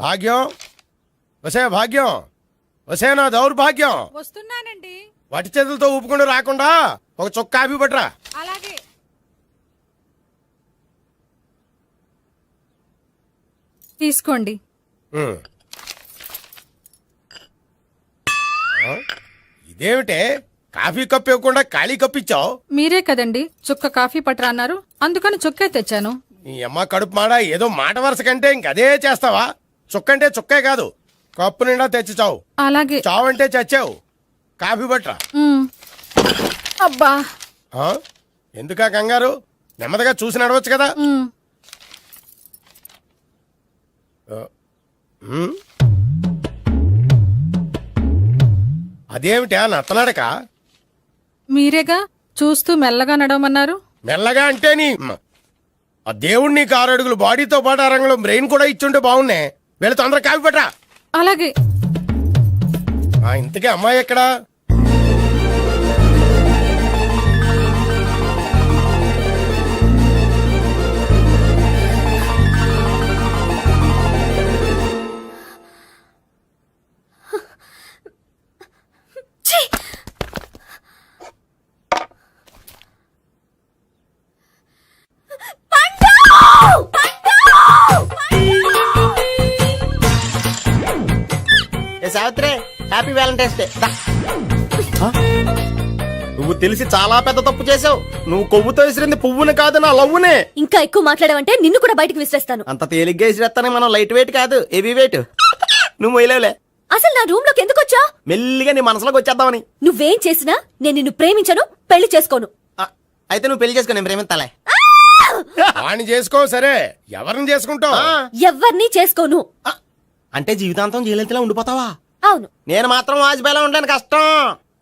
భాగ్యం వసే భాగ్యం వసే నా దౌర్భాగ్యం. వస్తున్నానండి. వటి చేతులతో ఊపుకుండా రాకుండా ఒక చుక్క కాఫీ పట్టరా. అలాగే. తీసుకోండి. ఇదేమిటే కాఫీ కప్పు ఇవ్వకుండా ఖాళీ కప్పు ఇచ్చావు? మీరే కదండి చుక్క కాఫీ పట్టరా అన్నారు, అందుకని చుక్కే తెచ్చాను. నీ అమ్మ కడుపు మాడ, ఏదో మాట వరుస కంటే ఇంకదే చేస్తావా? చుక్కంటే చుక్కే కాదు, కప్పు నిండా తెచ్చి చావు. అలాగే. చావంటే చచ్చావు. కాఫీ పట్టరా. అబ్బా ఎందుకా కంగారు? నెమ్మదిగా చూసి నడవచ్చు కదా. అదేమిటా నత్తనడక? మీరేగా చూస్తూ మెల్లగా నడవమన్నారు. మెల్లగా అంటే నీ ఆ దేవుడు నీకు 6 అడుగులు బాడీతో పాటు ఆ రంగంలో బ్రెయిన్ కూడా ఇచ్చుంటే బాగున్నే. వీళ్ళ తొందర కాఫీ పట్టరా. అలాగే. ఇంతకీ అమ్మాయి ఎక్కడా? Savitri, happy Valentine's day. నువ్వు తెలిసి చాలా పెద్ద తప్పు చేసావు. నువ్వు కొవ్వుతో విసిరింది పువ్వుని కాదు, నా లవ్వునే. ఇంకా ఎక్కువ మాట్లాడావంటే నిన్ను కూడా బయటకు విసిరేస్తాను. అంత తేలిగ్గా విసిరేస్తానే, మనం లైట్ వెయిట్ కాదు, హెవీ వెయిట్. నువ్వు మొయ్యలేవులే. అసలు నా రూమ్ లోకి ఎందుకు వచ్చా? మెల్లిగా నీ మనసులోకి వచ్చేద్దామని. నువ్వేం చేసినా నేను నిన్ను ప్రేమించను, పెళ్లి చేసుకోను. అయితే నువ్వు పెళ్లి చేసుకో, నేను ప్రేమిస్తాలే. వాణ్ణి చేసుకో. సరే, ఎవరిని చేసుకుంటావు? ఎవరిని చేసుకోను. అంటే జీవితాంతం జయలలితలా ఉండిపోతావా? అవును. నేను మాత్రం వాజ్పేయిలా ఉండడానికి కష్టం.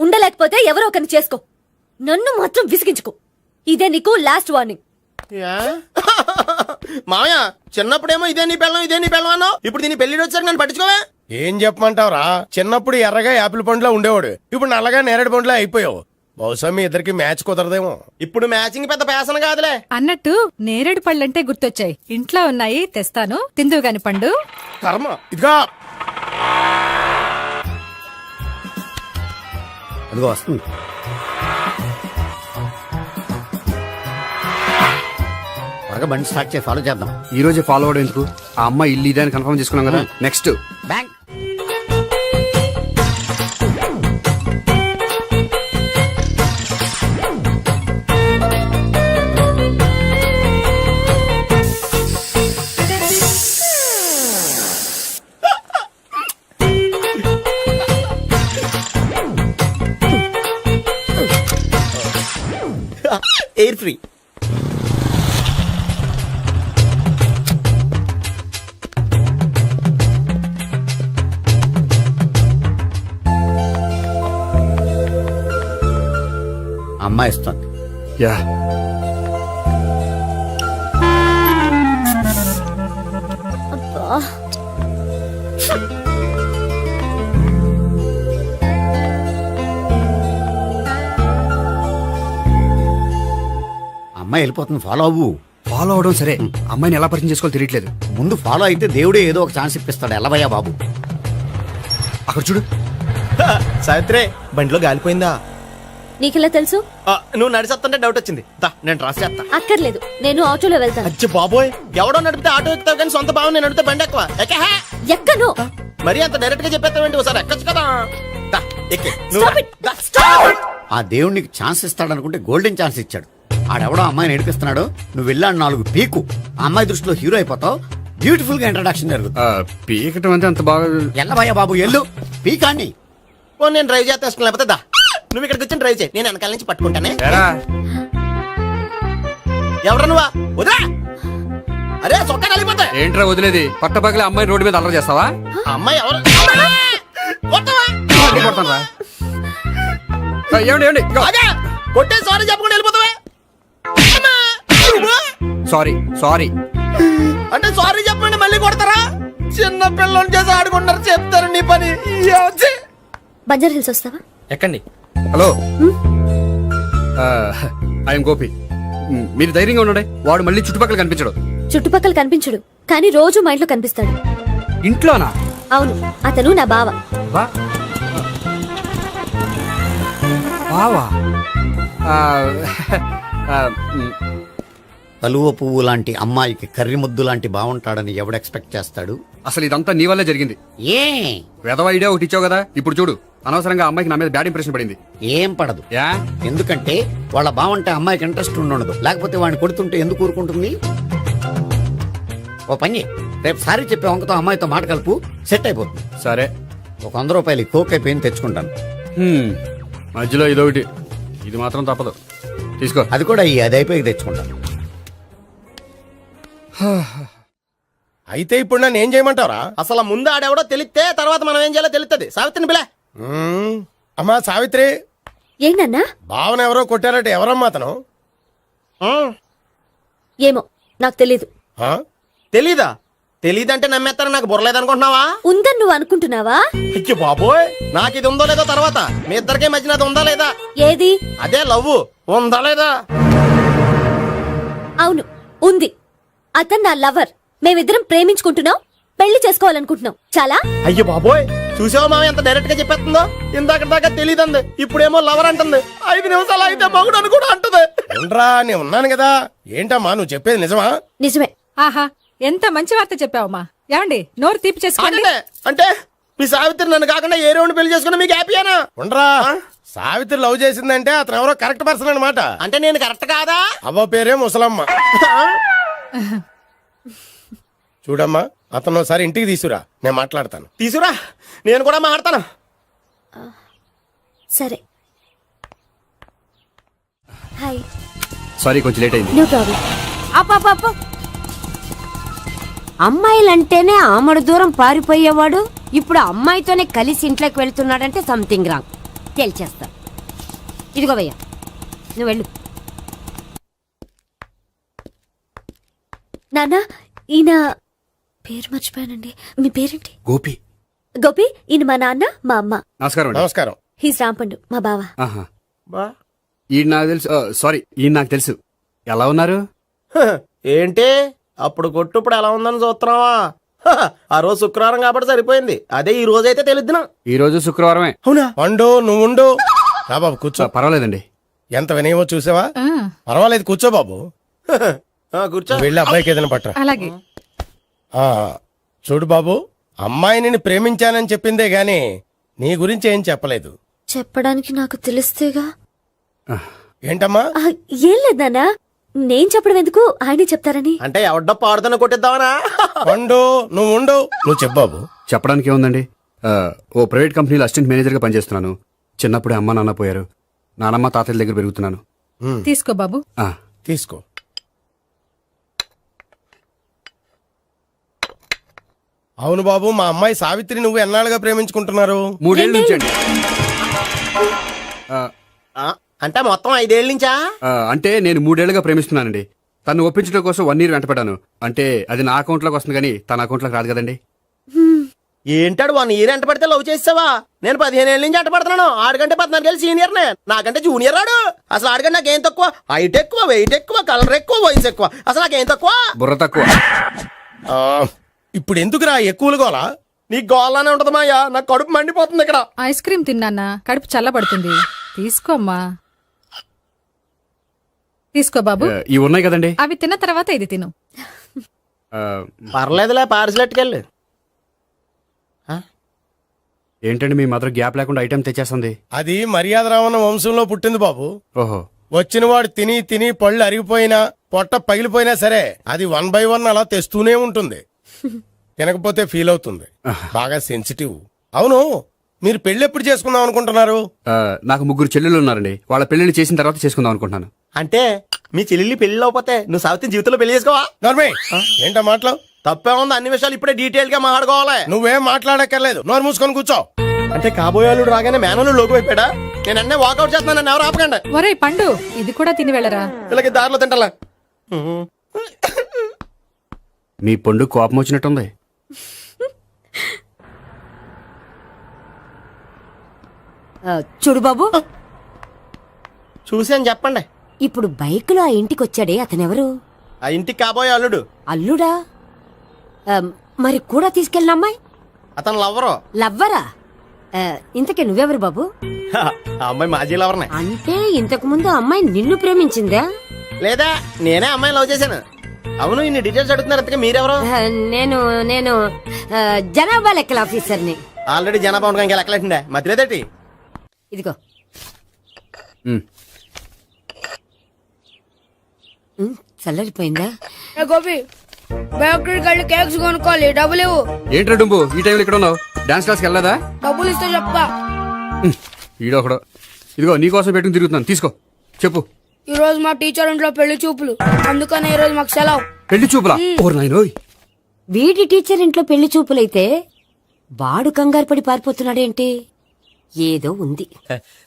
ఉండలేకపోతే ఎవరో ఒకరిని చేసుకో, నన్ను మాత్రం విసిగించుకో. ఇదే నీకు లాస్ట్ వార్నింగ్. మామయ్య, చిన్నప్పుడేమో ఇదే నీ పెళ్ళం అన్నావు. ఇప్పుడు దీని పెళ్లి వచ్చాక నన్ను పట్టించుకోవే. ఏం చెప్పమంటావురా? చిన్నప్పుడు ఎర్రగా యాపిల్ పండులో ఉండేవాడు, ఇప్పుడు నల్లగా నేరేడు పండులో అయిపోయావు. బహుశా మీ ఇద్దరికి మ్యాచ్ కుదరదేమో. ఇప్పుడు మ్యాచింగ్ పెద్ద పేసన కాదులే. అన్నట్టు నేరేడు పళ్ళంటే గుర్తొచ్చాయి. ఇంట్లో ఉన్నాయి, తెస్తాను, తిందువు గాని పండు. కర్మ. ఇదిగా అదిగో వస్తుంది. త్వరగా బండి స్టార్ట్ చేసి ఫాలో చేద్దాం. ఈ రోజే ఫాలో అవడం ఎందుకు? ఆ అమ్మాయి ఇల్లు ఇదే అని కన్ఫర్మ్ చేసుకున్నాం కదా. Next bank. Air free. అమ్మాయి ఇస్తుంది. యా, అమ్మాయి వెళ్ళిపోతుంది, ఫాలో అవ్వు. ఫాలో అవడం సరే, అమ్మాయిని ఎలా పరిచయం చేసుకోవాలో తెలియట్లేదు. ముందు ఫాలో అయితే దేవుడే ఏదో ఒక ఛాన్స్ ఇప్పిస్తాడు. ఎల్లవయ్యా బాబు. అక్కడ చూడు. సావిత్రి, బండిలో గాలిపోయిందా? నీకెలా తెలుసు? నువ్వు నడిచేస్తుంటే డౌట్ వచ్చింది. నేను ట్రాస్ చేస్తా. అక్కర్లేదు, నేను ఆటోలో వెళ్తాను. అచ్చి బాబోయ్, ఎవడో నడిపితే ఆటో ఎక్కుతావు కానీ సొంత భావం నేను నడిపితే బండి ఎక్కువ. ఎక్కను. మరి అంత డైరెక్ట్ గా చెప్పేస్తావేంటి? ఒకసారి ఎక్కచ్చు కదా. Stop it. Stop it. ఆ దేవుడు నీకు ఛాన్స్ ఇస్తాడనుకుంటే గోల్డెన్ ఛాన్స్ ఇచ్చాడు. ఆడెవడో అమ్మాయిని నడిపిస్తున్నాడు, నువ్వు వెళ్ళాడు 4 పీకు. ఆ అమ్మాయి దృష్టిలో హీరో అయిపోతావు. బ్యూటిఫుల్ గా ఇంట్రడక్షన్ జరుగుతుంది. పీకటం అంటే అంత బాగా. ఎల్లవయ్యా బాబు, ఎల్లు పీకాన్ని. నేను డ్రైవ్ చేస్తే ఇష్టం లేకపోతే దా, నువ్వు ఇక్కడికి వచ్చి డ్రైవ్ చేయి, నేను వెనకాల నుంచి పట్టుకుంటానే. ఎవరు నువ్వా? వదిలా. అరే చొక్కా కలిపోతా. ఏంట్రా వదిలేది? పట్టపగలే అమ్మాయి రోడ్డు మీద అల్లరి చేస్తావా? అమ్మాయి ఎవరు? కొట్టే సారీ చెప్పకుండా వెళ్ళిపోతావా? సారీ సారీ అంటే సారీ చెప్పండి మళ్ళీ కొడతారా? చిన్న పిల్లలు చేసి ఆడుకుంటారు, చెప్తారు నీ పని. బంజారా హిల్స్ వస్తావా? ఎక్కండి. Hello, I'm Gopi. మీరు ధైర్యంగా ఉండండి, వాడు మళ్ళీ చుట్టుపక్కల కనిపించడు. చుట్టుపక్కల కనిపించడు కానీ రోజు మా ఇంట్లో కనిపిస్తాడు. ఇంట్లోనా? అవును, అతను నా బావ. వా బావా ఆ, ఆ, మ్, కలువ పువ్వు లాంటి అమ్మాయికి కర్రి ముద్దు లాంటి బాగుంటాడని ఎవడు ఎక్స్పెక్ట్ చేస్తాడు? అసలు ఇదంతా నీ వల్లే జరిగింది. ఏ వెధవ ఐడియా ఒకటి ఇచ్చావు కదా, ఇప్పుడు చూడు అనవసరంగా అమ్మాయికి నా మీద బ్యాడ్ ఇంప్రెషన్ పడింది. ఏం పడదు. యా ఎందుకంటే వాళ్ళ బావంటే అమ్మాయికి ఇంట్రెస్ట్ ఉండదు. లేకపోతే వాడిని కొడుతుంటే ఎందుకు ఊరుకుంటుంది? ఓ పని, రేపు సారీ చెప్పే వంకతో అమ్మాయితో మాట కలుపు, సెట్ అయిపోతుంది. సరే. ఒక 100 రూపాయలు కోక్ అయిపోయింది తెచ్చుకుంటాను. మధ్యలో ఇదొకటి, ఇది మాత్రం తప్పదు. తీసుకో. అది కూడా అది అయిపోయి తెచ్చుకుంటాను. అయితే ఇప్పుడు నన్ను ఏం చేయమంటావరా? అసలు ముందు ఆడెవడో తెలిస్తే తర్వాత మనం ఏం చేయాలో తెలుస్తుంది. సావిత్రిని పిల్ల. అమ్మా సావిత్రి, ఏంటన్నా? భావన ఎవరో కొట్టారట, ఎవరమ్మా అతను? ఏమో నాకు తెలీదు. ఆ? తెలీదా? తెలీదంటే నమ్మేస్తారని నాకు బుర్రలేదనుకుంటున్నావా? ఉందని నువ్వు అనుకుంటున్నావా? అయ్యో బాబోయ్, నాకు ఇది ఉందో లేదో తర్వాత. మీ ఇద్దరికే మధ్యన అది ఉందా లేదా? ఏది? అదే లవ్ ఉందా లేదా? అవును, ఉంది. అతను నా లవర్. మేమిద్దరం ప్రేమించుకుంటున్నాం, పెళ్లి చేసుకోవాలనుకుంటున్నాం. చాలా. అయ్యో బాబోయ్, చూసావా మామ ఎంత డైరెక్ట్ గా చెప్పేస్తుందో? ఇందాక దాకా తెలియదండి, ఇప్పుడేమో లవర్ అంటుంది. 5 నిమిషాలు అయితే మగుడు అని కూడా అంటుంది. ఉండరా, నేను ఉన్నాను కదా. ఏంటమ్మా నువ్వు చెప్పేది నిజమా? నిజమే. ఆహా, ఎంత మంచి వార్త చెప్పావమ్మా. ఏమండి, నోరు తీపి చేసుకోండి. అంటే మీ సావిత్రి నన్ను కాకుండా ఏ రౌండ్ పెళ్లి చేసుకున్నా మీకు హ్యాపీయేనా? ఉండరా, సావిత్రి లవ్ చేసిందంటే అతను ఎవరో కరెక్ట్ పర్సన్ అనమాట. అంటే నేను కరెక్ట్ కాదా? అవ్వ పేరే ముసలమ్మ. చూడమ్మా, అతను ఒకసారి ఇంటికి తీసుకురా, నేను మాట్లాడతాను. తీసురా, నేను కూడా మాట్లాడతాను. సరే. హాయ్. సారీ, కొంచెం లేట్ అయింది. No problem. అప్ప అమ్మాయిలంటేనే ఆమడు దూరం పారిపోయేవాడు ఇప్పుడు అమ్మాయితోనే కలిసి ఇంట్లోకి వెళ్తున్నాడంటే సంథింగ్ రాంగ్. తేల్చేస్తా. ఇదిగో భయ్యా, నువ్వు వెళ్ళు. నాన్న, ఈయన పేరు మర్చిపోయానండి. మీ పేరేంటి? గోపి. గోపి. ఈయన మా నాన్న, మా అమ్మ. నమస్కారం అండి. నమస్కారం. హీస్ రాంపండు, మా బావ. ఆహా. బా ఈయన నాకు తెలుసు. సారీ, ఈయన నాకు తెలుసు. ఎలా ఉన్నారు? ఏంటి అప్పుడు కొట్టు ఇప్పుడు ఎలా ఉందని చూస్తున్నావా? ఆ రోజు శుక్రవారం కాబట్టి సరిపోయింది. అదే ఈ రోజు అయితే తెలుద్దునా. ఈ రోజు శుక్రవారమే. అవునా? పండు నువ్వు ఉండు. రా బాబు కూర్చో. పర్వాలేదండి. ఎంత వినయమో చూసావా? ఆ, పర్వాలేదు, కూర్చో బాబు. కూర్చో. నువ్వు వెళ్ళి అబ్బాయికి ఏదైనా పట్టరా. అలాగే. ఆ, చూడు బాబు, అమ్మాయి నిన్ను ప్రేమించానని చెప్పిందే గాని నీ గురించి ఏం చెప్పలేదు. చెప్పడానికి నాకు తెలిస్తేగా. ఏంటమ్మా? ఆ, ఏం లేదు నాన్న, నేను చెప్పడం ఎందుకు, ఆయనే చెప్తారని. అంటే ఎవడ్డో పాడుతున్న కొట్టిద్దామనా? పండు నువ్వు ఉండు. నువ్వు చెప్పు బాబు. చెప్పడానికి ఏముందండి, ఓ ప్రైవేట్ కంపెనీలో అసిస్టెంట్ మేనేజర్గా పనిచేస్తున్నాను. చిన్నప్పుడే అమ్మ నాన్న పోయారు. నానమ్మ తాతయ్య దగ్గర పెరుగుతున్నాను. తీసుకో బాబు. ఆ, తీసుకో. అవును బాబు, మా అమ్మాయి సావిత్రి నువ్వు ఎన్నాళ్ళుగా ప్రేమించుకుంటున్నారు? 3 ఏళ్ళ నుంచి అండి. అంటే మొత్తం 5 ఏళ్ళ నుంచా? అంటే నేను 3 ఏళ్ళుగా ప్రేమిస్తున్నానండి. తను ఒప్పించడం కోసం 1 year వెంటపడ్డాను. అంటే అది నా అకౌంట్లోకి వస్తుంది కానీ తన అకౌంట్లోకి రాదు కదండి. ఏంటాడు 1 year ఎంట పడితే లవ్ చేసావా? నేను 15 ఏళ్ళ నుంచి ఎంట పడుతున్నాను. ఆడికంటే 14 ఏళ్ళు సీనియర్ నే, నాకంటే జూనియర్ ఆడు. అసలు ఆడికంటే నాకేం తక్కువ? హైట్ ఎక్కువ, వెయిట్ ఎక్కువ, కలర్ ఎక్కువ, వయసు ఎక్కువ. అసలు నాకేం తక్కువ? బుర్ర తక్కువ. ఆ, ఇప్పుడు ఎందుకురా ఎక్కువలు గోలా? నీకు గోల్లానే ఉంటది మాయా, నాకు కడుపు మండిపోతుంది ఇక్కడ. ఐస్ క్రీమ్ తిన్నానా, కడుపు చల్లబడుతుంది. తీసుకోమ్మా. తీసుకో బాబు. ఇవి ఉన్నాయి కదండి. అవి తిన్న తర్వాత ఇది తిను. ఆ, పర్లేదులే, పార్సిలెట్కెళ్ళి. ఏంటండి మీ మదర్ గ్యాప్ లేకుండా ఐటెం తెచ్చేస్తుంది? అది మర్యాద రావణ వంశంలో పుట్టింది బాబు. ఓహో. వచ్చిన వాడు తిని తిని పళ్ళు అరిగిపోయినా పొట్ట పగిలిపోయినా సరే అది 1 by 1 అలా తెస్తూనే ఉంటుంది. తినకపోతే ఫీల్ అవుతుంది. బాగా సెన్సిటివ్. అవును, మీరు పెళ్లి ఎప్పుడు చేసుకుందాం అనుకుంటున్నారు? నాకు 3 చెల్లెళ్ళు ఉన్నారండి. వాళ్ళ పెళ్లిని చేసిన తర్వాత చేసుకుందాం అనుకుంటున్నాను. అంటే మీ చెల్లెల్ని పెళ్లి అవ్వకపోతే నువ్వు సావిత్రి జీవితంలో పెళ్లి చేసుకోవా? నోర్మే, ఏంటా మాటలు? తప్పే ఉంది, అన్ని విషయాలు ఇప్పుడే డీటెయిల్ గా మాట్లాడుకోవాలి. నువ్వేం మాట్లాడక్కర్లేదు, నోరు మూసుకొని కూర్చో. అంటే కాబోయే వాళ్ళు రాగానే మేనలు లోకి అయిపోయాడా? నేను అన్నీ వాకౌట్ చేస్తున్నాను, నన్ను ఎవరు ఆపకండి. ఒరే పండు, ఇది కూడా తిని వెళ్ళరా. వీళ్ళకి దారిలో తింటలే. మీ పండు కోపం వచ్చినట్టుంది. చూడు బాబు, చూసాను చెప్పండి. ఇప్పుడు బైక్ లో ఆ ఇంటికి వచ్చాడే అతనెవరు? ఆ ఇంటికి కాబోయే అల్లుడు. అల్లుడా ఆ, మరి కూడా తీసుకెళ్ళిన అమ్మాయి అతను లవ్వరు. లవ్వరా ఇంతకే నువ్వెవరు బాబు? ఆ అమ్మాయి మాజీ లవర్నే. అంటే ఇంతకు ముందు అమ్మాయి నిన్ను ప్రేమించిందా? లేదా నేనే అమ్మాయిని లవ్ చేశాను. అవును, ఇన్ని డీటెయిల్స్ అడుగుతున్నారు. అంతగా మీరెవరు? నేను నేను జనాభా లెక్కల ఆఫీసర్ని. ఆల్రెడీ జనాభా ఉండగా ఇంకా లెక్కలేటండే మధ్యలేదేటి. ఇదిగో చల్లరిపోయిందా? గోపి బేకరీకి వెళ్ళి కేక్స్ కొనుక్కోవాలి, డబ్బులు ఇవ్వు. ఏంట్రా డుంబు ఈ టైంలో ఇక్కడ ఉన్నావు? డాన్స్ క్లాస్కి వెళ్ళదా? డబ్బులు ఇస్తే చెప్తా. ఈడొకడు. ఇదిగో నీకోసం పెట్టుకుని తిరుగుతున్నాను, తీసుకో. చెప్పు. ఈ రోజు మా టీచర్ ఇంట్లో పెళ్లి చూపులు, అందుకనే ఈ రోజు మాకు సెలవు. పెళ్లి చూపులా? ఓర్ నాయనోయ్. వీడి టీచర్ ఇంట్లో పెళ్లి చూపులైతే వాడు కంగారు పడి పారిపోతున్నాడేంటి? ఏదో ఉంది.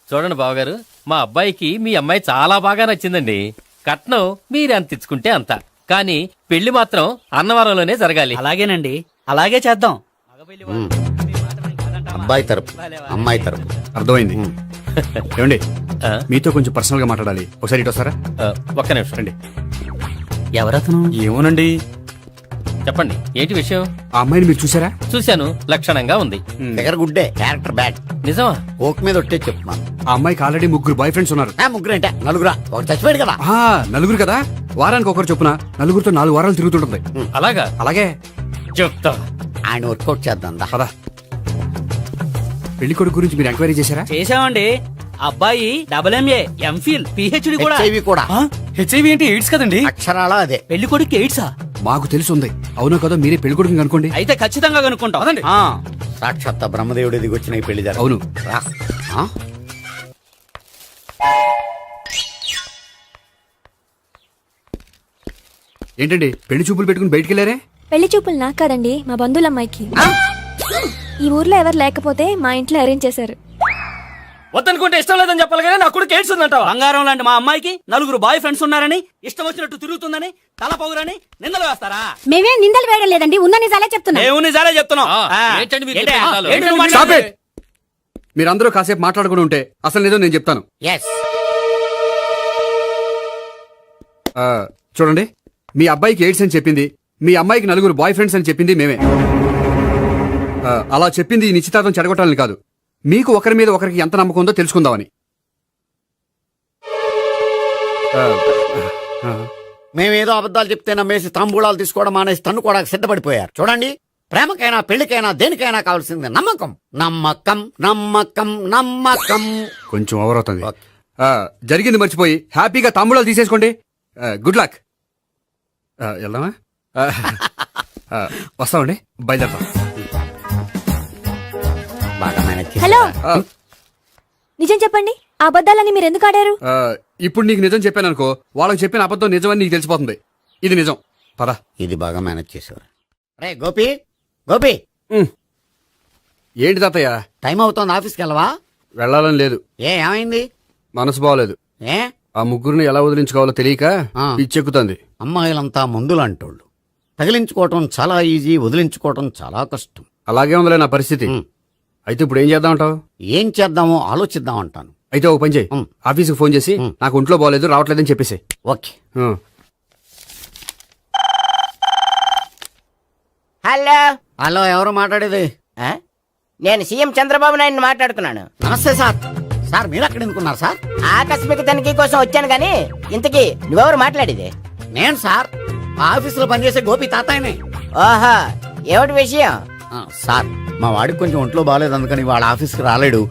చూడండి బావగారు, మా అబ్బాయికి మీ అమ్మాయి చాలా బాగా నచ్చిందండి. కట్నం మీరు ఎంత ఇచ్చుకుంటే అంత, కానీ పెళ్లి మాత్రం అన్నవరంలోనే జరగాలి. అలాగేనండి, అలాగే చేద్దాం. అబ్బాయి తరపు అమ్మాయి తరపు. అర్థమైంది. ఏమండి ఆ? మీతో కొంచెం పర్సనల్ గా మాట్లాడాలి, ఒకసారి ఇటు వస్తారా? ఒక్క నిమిషం రండి. ఎవరతను? ఏమోనండి. చెప్పండి, ఏంటి విషయం? ఆ అమ్మాయిని మీరు చూసారా? చూశాను, లక్షణంగా ఉంది. ఫిగర్ గుడ్డే, క్యారెక్టర్ బ్యాడ్. నిజమా? ఓక్ మీద ఒట్టే చెప్తున్నాను. ఆ అమ్మాయికి ఆల్రెడీ 3 బాయ్ ఫ్రెండ్స్ ఉన్నారు. ముగ్గురు అంటే నలుగురా? ఒక చచ్చిపోయాడు కదా. ఆ, నలుగురు కదా, వారానికి ఒకరు చొప్పున నలుగురితో 4 వారాలు తిరుగుతుంటుంది. అలాగా? అలాగే. చెప్తా. ఆయన వర్కౌట్ చేద్దాం దా. పదా. పెళ్లి కొడుకు గురించి మీరు ఎంక్వైరీ చేశారా? చేసామండి. అబ్బాయి MA, MPhil, PhD కూడా. HIV కూడా. హెచ్ఐవి ఏంటి? ఎయిడ్స్ కదండి. అక్షరాలా అదే. పెళ్లి కొడుకు ఎయిడ్సా? మాకు తెలిసి ఉంది. అవునో కదా, మీరే పెళ్లి కొడుకుని అనుకోండి. అయితే ఖచ్చితంగా కనుక్కుంటాం. అదండి. సాక్షాత్ బ్రహ్మదేవుడి దిగి వచ్చిన ఈ పెళ్లి జరగదు. అవును. రా. ఆ? ఏంటండి పెళ్లి చూపులు పెట్టుకుని బయటికి వెళ్ళారే? పెళ్లి చూపులు నాకు కాదండి, మా బంధువుల అమ్మాయికి. ఈ ఊర్లో ఎవరు లేకపోతే మా ఇంట్లో అరేంజ్ చేశారు. వద్దనుకుంటే ఇష్టం లేదని చెప్పాలి కానీ నా కొడుకు ఎయిడ్స్ ఉందంటావా? బంగారం లాంటి మా అమ్మాయికి 4 బాయ్ ఫ్రెండ్స్ ఉన్నారని, ఇష్టం వచ్చినట్టు తిరుగుతుందని, తల పౌరని నిందలు వేస్తారా? మేమేం నిందలు వేయడం లేదండి, ఉన్న నిజాలే చెప్తున్నా. మేము నిజాలే చెప్తున్నాం. ఏంటండి మీరు ఏంటి? చెప్పే నిజాలు? ఏంటి నువ్వు Stop మాట్లాడేది? it! మీరందరూ కాసేపు మాట్లాడుకుని ఉంటే అసలు లేదో నేను చెప్తాను. Yes. ఆ, చూడండి, మీ అబ్బాయికి ఎయిడ్స్ అని చెప్పింది, మీ అమ్మాయికి 4 బాయ్ ఫ్రెండ్స్ అని చెప్పింది మేమే. అలా చెప్పింది ఈ నిశ్చితార్థం చెడగొట్టాలని కాదు, మీకు ఒకరి మీద ఒకరికి ఎంత నమ్మకం ఉందో తెలుసుకుందామని. ఆ, ఆ, మేమేదో అబద్ధాలు చెప్తే నమ్మేసి తాంబూలాలు తీసుకోవడం మానేసి తన్నుకోవడానికి సిద్ధపడిపోయారు. చూడండి, ప్రేమకైనా పెళ్లికైనా దేనికైనా కావాల్సింది నమ్మకం. నమ్మకం నమ్మకం నమ్మకం. కొంచెం ఓవర్ అవుతుంది. ఓకే. జరిగింది మర్చిపోయి హ్యాపీగా తాంబూలాలు తీసేసుకోండి. Good luck. వెళ్దామా? వస్తామండి, బయలుదేరతాం. బాగా మేనేజ్ చేశారా? హలో, ఆ, నిజం చెప్పండి, ఆ అబద్ధాలని మీరు ఎందుకు ఆడారు? ఇప్పుడు నీకు నిజం చెప్పాను అనుకో, వాళ్ళకి చెప్పిన అబద్ధం నిజమని నీకు తెలిసిపోతుంది. ఇది నిజం. పద. ఇది బాగా మేనేజ్ చేశారు. రే గోపి, గోపి, ఏంటి తాతయ్య? టైం అవుతోంది, ఆఫీస్కి వెళ్ళవా? వెళ్ళాలని లేదు, ఏమైంది? మనసు బాగోలేదు. ఏ ఆ ముగ్గురిని ఎలా వదిలించుకోవాలో తెలియక ఆ. పిచ్చెక్కుతుంది. అమ్మాయిలంతా మందులాంటోళ్ళు. తగిలించుకోవటం చాలా ఈజీ, వదిలించుకోవటం చాలా కష్టం. అలాగే ఉందిలే నా పరిస్థితి. అయితే ఇప్పుడు ఏం చేద్దామంటావు? ఏం చేద్దామో ఆలోచిద్దాం అంటాను. అయితే ఒక పని చేయి, ఆఫీస్కి ఫోన్ చేసి నాకు ఒంట్లో బాగోలేదు రావట్లేదని చెప్పేసి. ఓకే. హలో, హలో, ఎవరు మాట్లాడేది? నేను సీఎం చంద్రబాబు నాయుడు మాట్లాడుతున్నాను. నమస్తే సార్. సార్ మీరు అక్కడ ఎందుకున్నారు సార్? ఆకస్మిక తనిఖీ కోసం వచ్చాను గానీ ఇంతకీ నువ్వెవరు మాట్లాడేది? నేను సార్, ఆ ఆఫీసులో పనిచేసే గోపి తాతాయనే. ఓహో, ఏమిటి విషయం? సార్, మా వాడికి కొంచెం ఒంట్లో బాగాలేదు, అందుకని వాళ్ళ ఆఫీస్కి రాలేడు.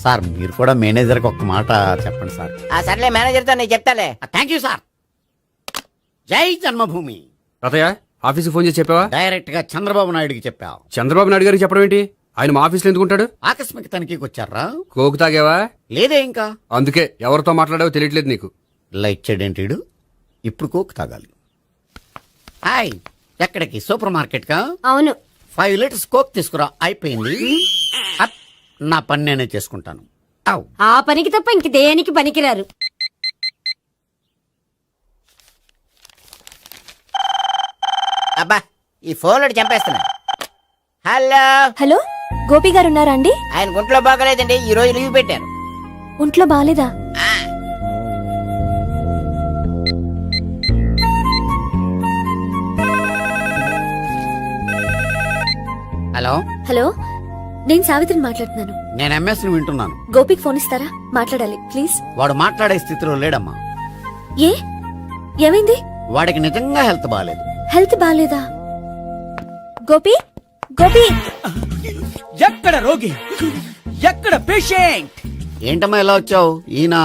సార్, మీరు కూడా మేనేజర్కి ఒక్క మాట చెప్పండి సార్. ఆ సర్లే, మేనేజర్తో నేను చెప్తాలే. Thank you sir. జై జన్మభూమి. తాతయ్య, ఆఫీస్కి ఫోన్ చేసి చెప్పావా? డైరెక్ట్ గా చంద్రబాబు నాయుడుకి చెప్పావు. చంద్రబాబు నాయుడు గారికి చెప్పడం ఏంటి? ఆయన మా ఆఫీస్లో ఎందుకుంటాడు? ఆకస్మిక తనిఖీకి వచ్చారా? కోకు తాగావా? లేదే ఇంకా. అందుకే ఎవరితో మాట్లాడావో తెలియట్లేదు నీకు. లైట్ చేయడేంటిడు? ఇప్పుడు కోక్ తాగాలి. హాయ్, ఎక్కడికి? సూపర్ మార్కెట్ కా? అవును. 5 లీటర్స్ కోక్ తీసుకురా. అయిపోయింది. అప్, నా పని నేనే చేసుకుంటాను. ఔ. ఆ పనికి తప్ప ఇంక దేనికి పనికిరారు. అబ్బా, ఈ ఫోన్ చంపేస్తున్నా. హలో, హలో, గోపి గారు ఉన్నారా అండి? ఆయన గుంట్లో బాగలేదండి, ఈ రోజు లీవ్ పెట్టారు. ఒంట్లో బాగాలేదా? హలో, హలో, నేను సావిత్రిని మాట్లాడుతున్నాను. నేను ఎంఎస్ ని వింటున్నాను. గోపికి ఫోన్ ఇస్తారా? మాట్లాడాలి ప్లీజ్. వాడు మాట్లాడే స్థితిలో లేడమ్మా. ఏ ఏమైంది? వాడికి నిజంగా హెల్త్ బాగాలేదు. హెల్త్ బాగాలేదా? గోపి గోపి ఎక్కడ రోగి, ఎక్కడ పేషెంట్? ఏంటమ్మా ఎలా వచ్చావు? ఈయన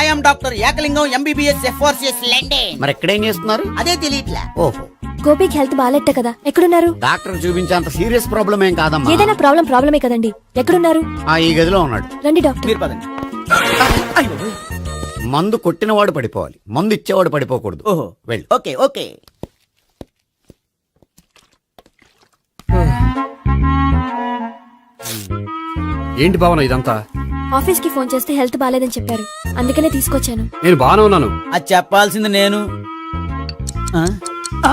I'm doctor Ekalingam MBBS FRCS London. మరి ఎక్కడేం చేస్తున్నారు? అదే తెలియట్లా. ఓహో, గోపికి హెల్త్ బాగాలెట్ట కదా, ఎక్కడున్నారు? డాక్టర్ చూపించేంత సీరియస్ ప్రాబ్లం ఏం కాదమ్మా. ఏదైనా ప్రాబ్లమే కదండి. ఎక్కడున్నారు? ఈ గదిలో ఉన్నాడు. రండి డాక్టర్. మీరు పదండి. అయ్యో. మందు కొట్టినవాడు పడిపోవాలి, మందు ఇచ్చేవాడు పడిపోకూడదు. ఓహో, వెళ్ళు. Okay okay. ఏంటి భావన ఇదంతా? ఆఫీస్ కి ఫోన్ చేస్తే హెల్త్ బాగాలేదని చెప్పారు, అందుకనే తీసుకొచ్చాను. నేను బాగానే ఉన్నాను. అది చెప్పాల్సింది నేను. ఆ? ఆ!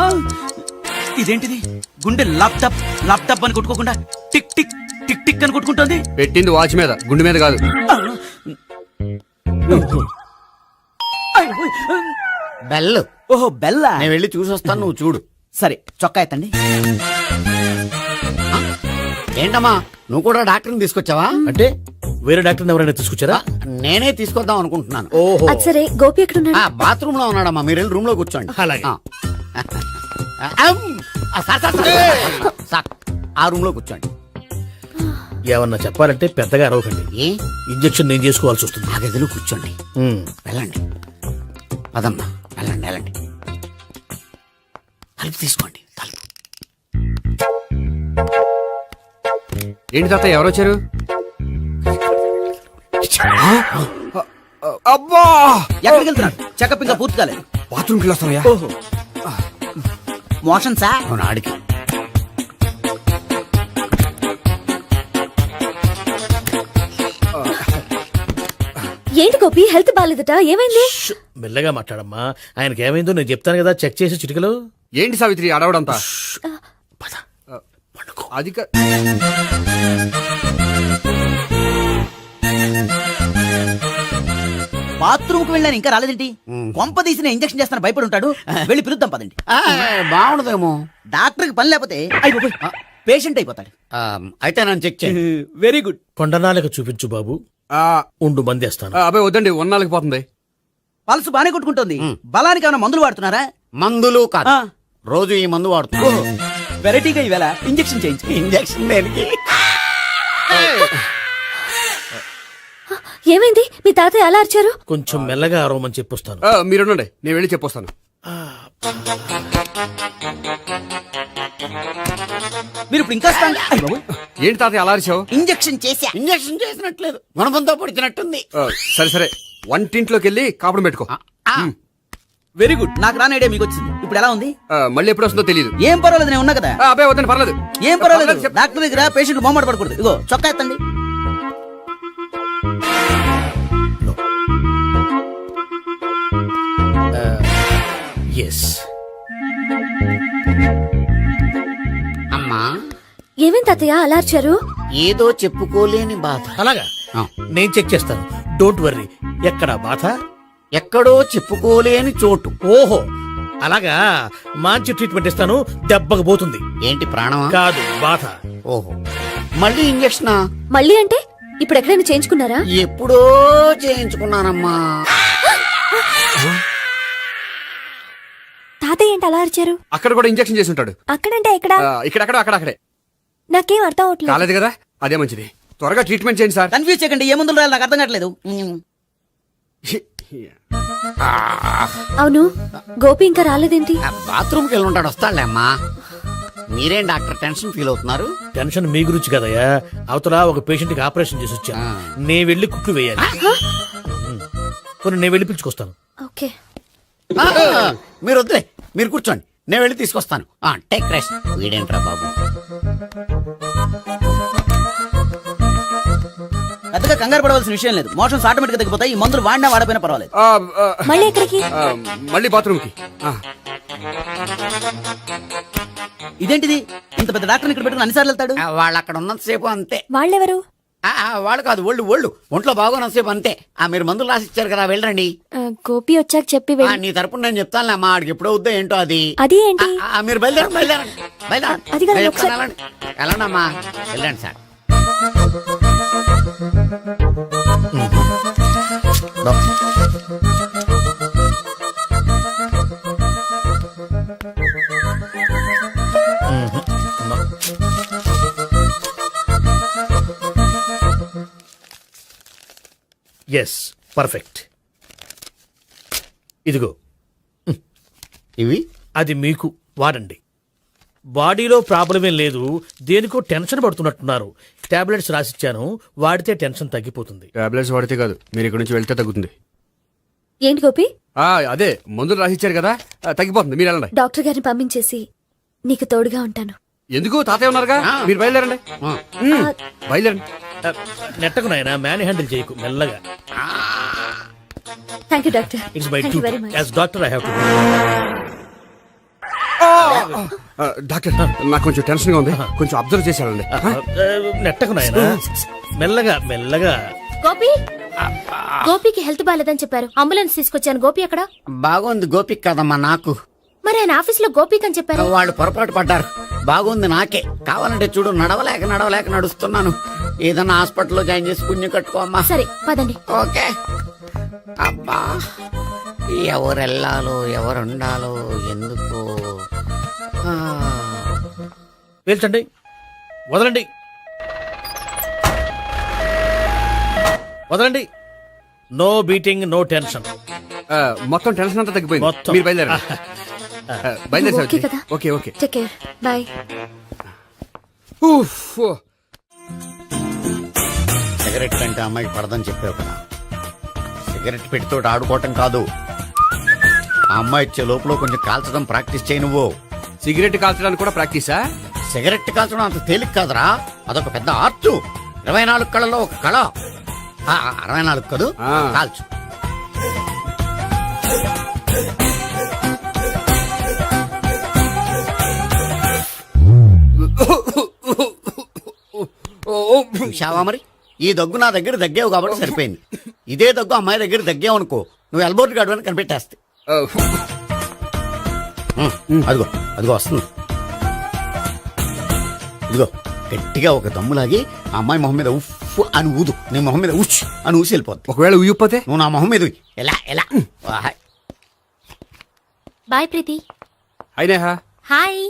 ఇదేంటిది? గుండె లాప్టాప్ లాప్టాప్ అని కొట్టుకోకుండా టిక్ టిక్ టిక్ టిక్ అని కొట్టుకుంటోంది. పెట్టింది వాచ్ మీద, గుండె మీద కాదు. బెల్. ఓహో, బెల్లా. నేను వెళ్ళి చూసొస్తాను, నువ్వు చూడు. సరే, చొక్కా ఎత్తండి. ఏంటమ్మా, నువ్వు కూడా డాక్టర్ని తీసుకొచ్చావా? అంటే వేరే డాక్టర్ ఎవరైనా తీసుకొచ్చారా? నేనే తీసుకొద్దాం అనుకుంటున్నాను. ఓహో, అది సరే, గోపి ఎక్కడున్నాడు? బాత్రూమ్ లో ఉన్నాడమ్మా, మీరు వెళ్ళి రూమ్ లో కూర్చోండి. అలాగే. సార్, ఆ రూమ్ లో కూర్చోండి. ఏమన్నా చెప్పాలంటే పెద్దగా అరవకండి. ఏ ఇంజెక్షన్ నేను చేసుకోవాల్సి వస్తుంది. ఆ గదిలో కూర్చోండి. వెళ్ళండి, పదమ్మా, వెళ్ళండి వెళ్ళండి. తలుపు తీసుకోండి, తలుపు. ఏంటి తాత, ఎవరు వచ్చారు? అబ్బా, ఎక్కడికి వెళ్తున్నారు? చెకప్ ఇంకా పూర్తి కాలేదు. బాత్రూమ్కి వెళ్ళొస్తానయ్యా. ఓహో, మోషన్ సార్. అవును, ఆడికి. ఏంటి గోపి, హెల్త్ బాగాలేదట, ఏమైంది? మెల్లగా మాట్లాడమ్మా. ఆయనకి ఏమైందో నేను చెప్తాను కదా, చెక్ చేసి చిటికలు. ఏంటి సావిత్రి అడవడంతా? అది బాత్రూమ్ కు వెళ్ళాను, ఇంకా రాలేదేంటి? కొంప తీసిన ఇంజక్షన్ చేస్తాను భయపడి ఉంటాడు. వెళ్ళి పిలుద్దాం పదండి. బాగుండదేమో. డాక్టర్ కి పని లేకపోతే పేషెంట్ అయిపోతాడు. అయితే నన్ను చెక్ చేయి. Very good. కొండనాలకు చూపించు బాబు. ఉండు మందేస్తాను. అబ్బాయి వద్దండి, ఉన్నాళ్ళకి పోతుంది. పల్స్ బానే కొట్టుకుంటుంది. బలానికి ఏమైనా మందులు వాడుతున్నారా? మందులు కాదు, రోజు ఈ మందు వాడుతున్నా. వెరైటీగా ఈవేళ ఇంజక్షన్ చేయించు. ఇంజక్షన్ దేనికి? ఏమైంది? మీ తాతయ్య అలా అరిచారు? కొంచెం మెల్లగా అరవమని చెప్పొస్తాను. మీరుండండి, నేను వెళ్ళి చెప్పొస్తాను. మీరు ఇప్పుడు ఇంకా ఏంటి తాత అలా అరిచావు? ఇంజక్షన్ చేసా. ఇంజక్షన్ చేసినట్లేదు, గుణపంతో పొడిచినట్టుంది. సరే సరే, వంటింట్లోకి వెళ్ళి కాపురం పెట్టుకో. Very good. నాకు రాని ఐడియా మీకు వచ్చింది. ఇప్పుడు ఎలా ఉంది? మళ్ళీ ఎప్పుడు వస్తుందో తెలియదు. ఏం పర్వాలేదు, నేను ఉన్నా కదా. అబ్బాయి వద్దండి, పర్లేదు. ఏం పర్వాలేదు. డాక్టర్ దగ్గర పేషెంట్ మొహమాట పడకూడదు. ఇగో చొక్కా ఎత్తండి. ఎస్. అమ్మా, ఏమైంది తాతయ్య అలా అరిచారు? ఏదో చెప్పుకోలేని బాధ. అలాగా, నేను చెక్ చేస్తాను. Don't worry. ఎక్కడ బాధ? ఎక్కడో చెప్పుకోలేని చోటు. ఓహో, అలాగా. మంచి ట్రీట్మెంట్ ఇస్తాను, దెబ్బకు పోతుంది. ఏంటి, ప్రాణమా? కాదు, బాధ. ఓహో, మళ్ళీ ఇంజక్షనా? మళ్ళీ అంటే ఇప్పుడు ఎక్కడైనా చేయించుకున్నారా? ఎప్పుడో చేయించుకున్నానమ్మా. తాతయ్య ఏంటి అలా అరిచారు? అక్కడ కూడా ఇంజక్షన్ చేసి ఉంటాడు. అక్కడంటే ఎక్కడ? ఇక్కడక్కడ అక్కడక్కడే. నాకేం అర్థం అవట్లేదు. కాలేదు కదా, అదే మంచిది. త్వరగా ట్రీట్మెంట్ చేయండి సార్. కన్ఫ్యూజ్ చేయకండి. ఏ మందులు రాయాలి నాకు అర్థం కావట్లేదు. అవును, గోపి ఇంకా రాలేదేంటి? బాత్రూమ్కి వెళ్ళి ఉంటాడు, వస్తాడులే అమ్మా. మీరేం డాక్టర్ టెన్షన్ ఫీల్ అవుతున్నారు? టెన్షన్ మీ గురించి కదయ్యా. అవతల ఒక పేషెంట్ కి ఆపరేషన్ చేసి వచ్చా. నేను వెళ్ళి కుట్లు వేయాలి. కొన్ని నేను వెళ్ళి పిలుచుకొస్తాను. ఓకే. మీరు వద్దులే, మీరు కూర్చోండి, నేను వెళ్ళి తీసుకొస్తాను. Take rest. వీడేంట్రా బాబు, పెద్దగా కంగారు పడవలసిన విషయం లేదు. మోషన్స్ ఆటోమేటిక్ గా తగ్గిపోతాయి. ఈ మందులు వాడినా వాడపోయినా పర్వాలేదు. మళ్ళీ ఎక్కడికి? మళ్ళీ బాత్రూమ్కి. ఇదేంటిది? ఇంత పెద్ద డాక్టర్ ఇక్కడ పెట్టుకుని అన్నిసార్లు వెళ్తాడు? వాళ్ళు అక్కడ ఉన్నంతసేపు అంతే. వాళ్ళెవరు? వాళ్ళు కాదు ఒళ్ళు ఒంట్లో బాగోనంతసేపు అంతే. మీరు మందులు రాసిచ్చారు కదా, వెళ్ళండి. గోపి వచ్చాక చెప్పి నీ తరపున నేను చెప్తానులే అమ్మా, ఆడికి ఎప్పుడో వద్దో ఏంటో అది. అది ఏంటి? మీరు బయలుదేరండి. అది కాదు, నేను ఒకసారి- చెప్తాను, వెళ్ళండి అమ్మా, వెళ్ళండి సార్. Yes, perfect. ఇదిగో ఇవి అది మీకు వాడండి. బాడీలో ప్రాబ్లం ఏం లేదు, దేనికో టెన్షన్ పడుతున్నట్టున్నారు. టాబ్లెట్స్ రాసిచ్చాను, వాడితే టెన్షన్ తగ్గిపోతుంది. టాబ్లెట్స్ వాడితే కాదు, మీరు ఇక్కడ నుంచి వెళ్తే తగ్గుతుంది. ఏంటి గోపి? అదే మందులు రాసిచ్చారు కదా, తగ్గిపోతుంది. మీరు వెళ్ళండి. డాక్టర్ గారిని పంపించేసి నీకు తోడుగా ఉంటాను. ఎందుకు? తాతయ్య ఉన్నారుగా, మీరు బయలుదేరండి. బయలుదేరండి. నెట్టకు నాయనా, మ్యాన్ హ్యాండిల్ చేయకు, మెల్లగా. Thank you doctor. It's my thank you very much. As doctor I have to. Doctor, నాకు కొంచెం టెన్షన్ గా ఉంది, కొంచెం అబ్జర్వ్ చేశానండి. నెట్టకు నాయనా, మెల్లగా. గోపి గోపికి హెల్త్ బాలేదని చెప్పారు, అంబులెన్స్ తీసుకొచ్చాను. గోపి ఎక్కడ? బాగుంది గోపిక్ కదమ్మా నాకు. మరి ఆయన ఆఫీస్ లో గోపిక్ అని చెప్పారు. వాళ్ళు పొరపాటు పడ్డారు. బాగుంది నాకే. కావాలంటే చూడు, నడవలేక నడుస్తున్నాను. ఏదన్నా హాస్పిటల్లో జాయిన్ చేసి పుణ్యం కట్టుకో అమ్మా. సరే పదండి. ఓకే. అబ్బా, ఎవరెళ్ళాలో ఎవరుండాలో ఎందుకు. పేల్చండి, వదలండి. No beating, no tension. మొత్తం టెన్షన్ అంతా తగ్గిపోయింది. మొత్తం. మీరు బయలుదేరండి. బయలుదేరి ఓకే కదా? Okay. Take care, bye. Cigarette కంటే అమ్మాయికి పడదని చెప్పావు కదా. సిగరెట్ పెట్టితో ఆడుకోవటం కాదు, ఆ అమ్మాయి ఇచ్చే లోపల కొంచెం కాల్చడం ప్రాక్టీస్ చేయి నువ్వు. సిగరెట్ కాల్చడానికి కూడా ప్రాక్టీసా? సిగరెట్ కాల్చడం అంత తేలిక కాదురా, అదొక పెద్ద ఆర్ట్. 24 కళలో ఒక కళ. 64 కదూ, కాల్చు. చూశావా మరి, ఈ దగ్గు నా దగ్గర దగ్గేవు కాబట్టి సరిపోయింది. ఇదే దగ్గు అమ్మాయి దగ్గర దగ్గేవు అనుకో, నువ్వు ఎల్బోర్డ్ గాడు అని కనిపెట్టేస్తే. అదిగో వస్తుంది. ఇదిగో గట్టిగా ఒక దమ్ములాగి ఆ అమ్మాయి మొహం మీద ఉఫ్ అని ఊదు, నీ మొహం మీద ఉచ్ అని ఊసి వెళ్ళిపోద్ది. ఒకవేళ ఊయకపోతే నువ్వు నా మొహం మీద ఎలా బాయ్ ప్రీతి. అయినా హాయ్.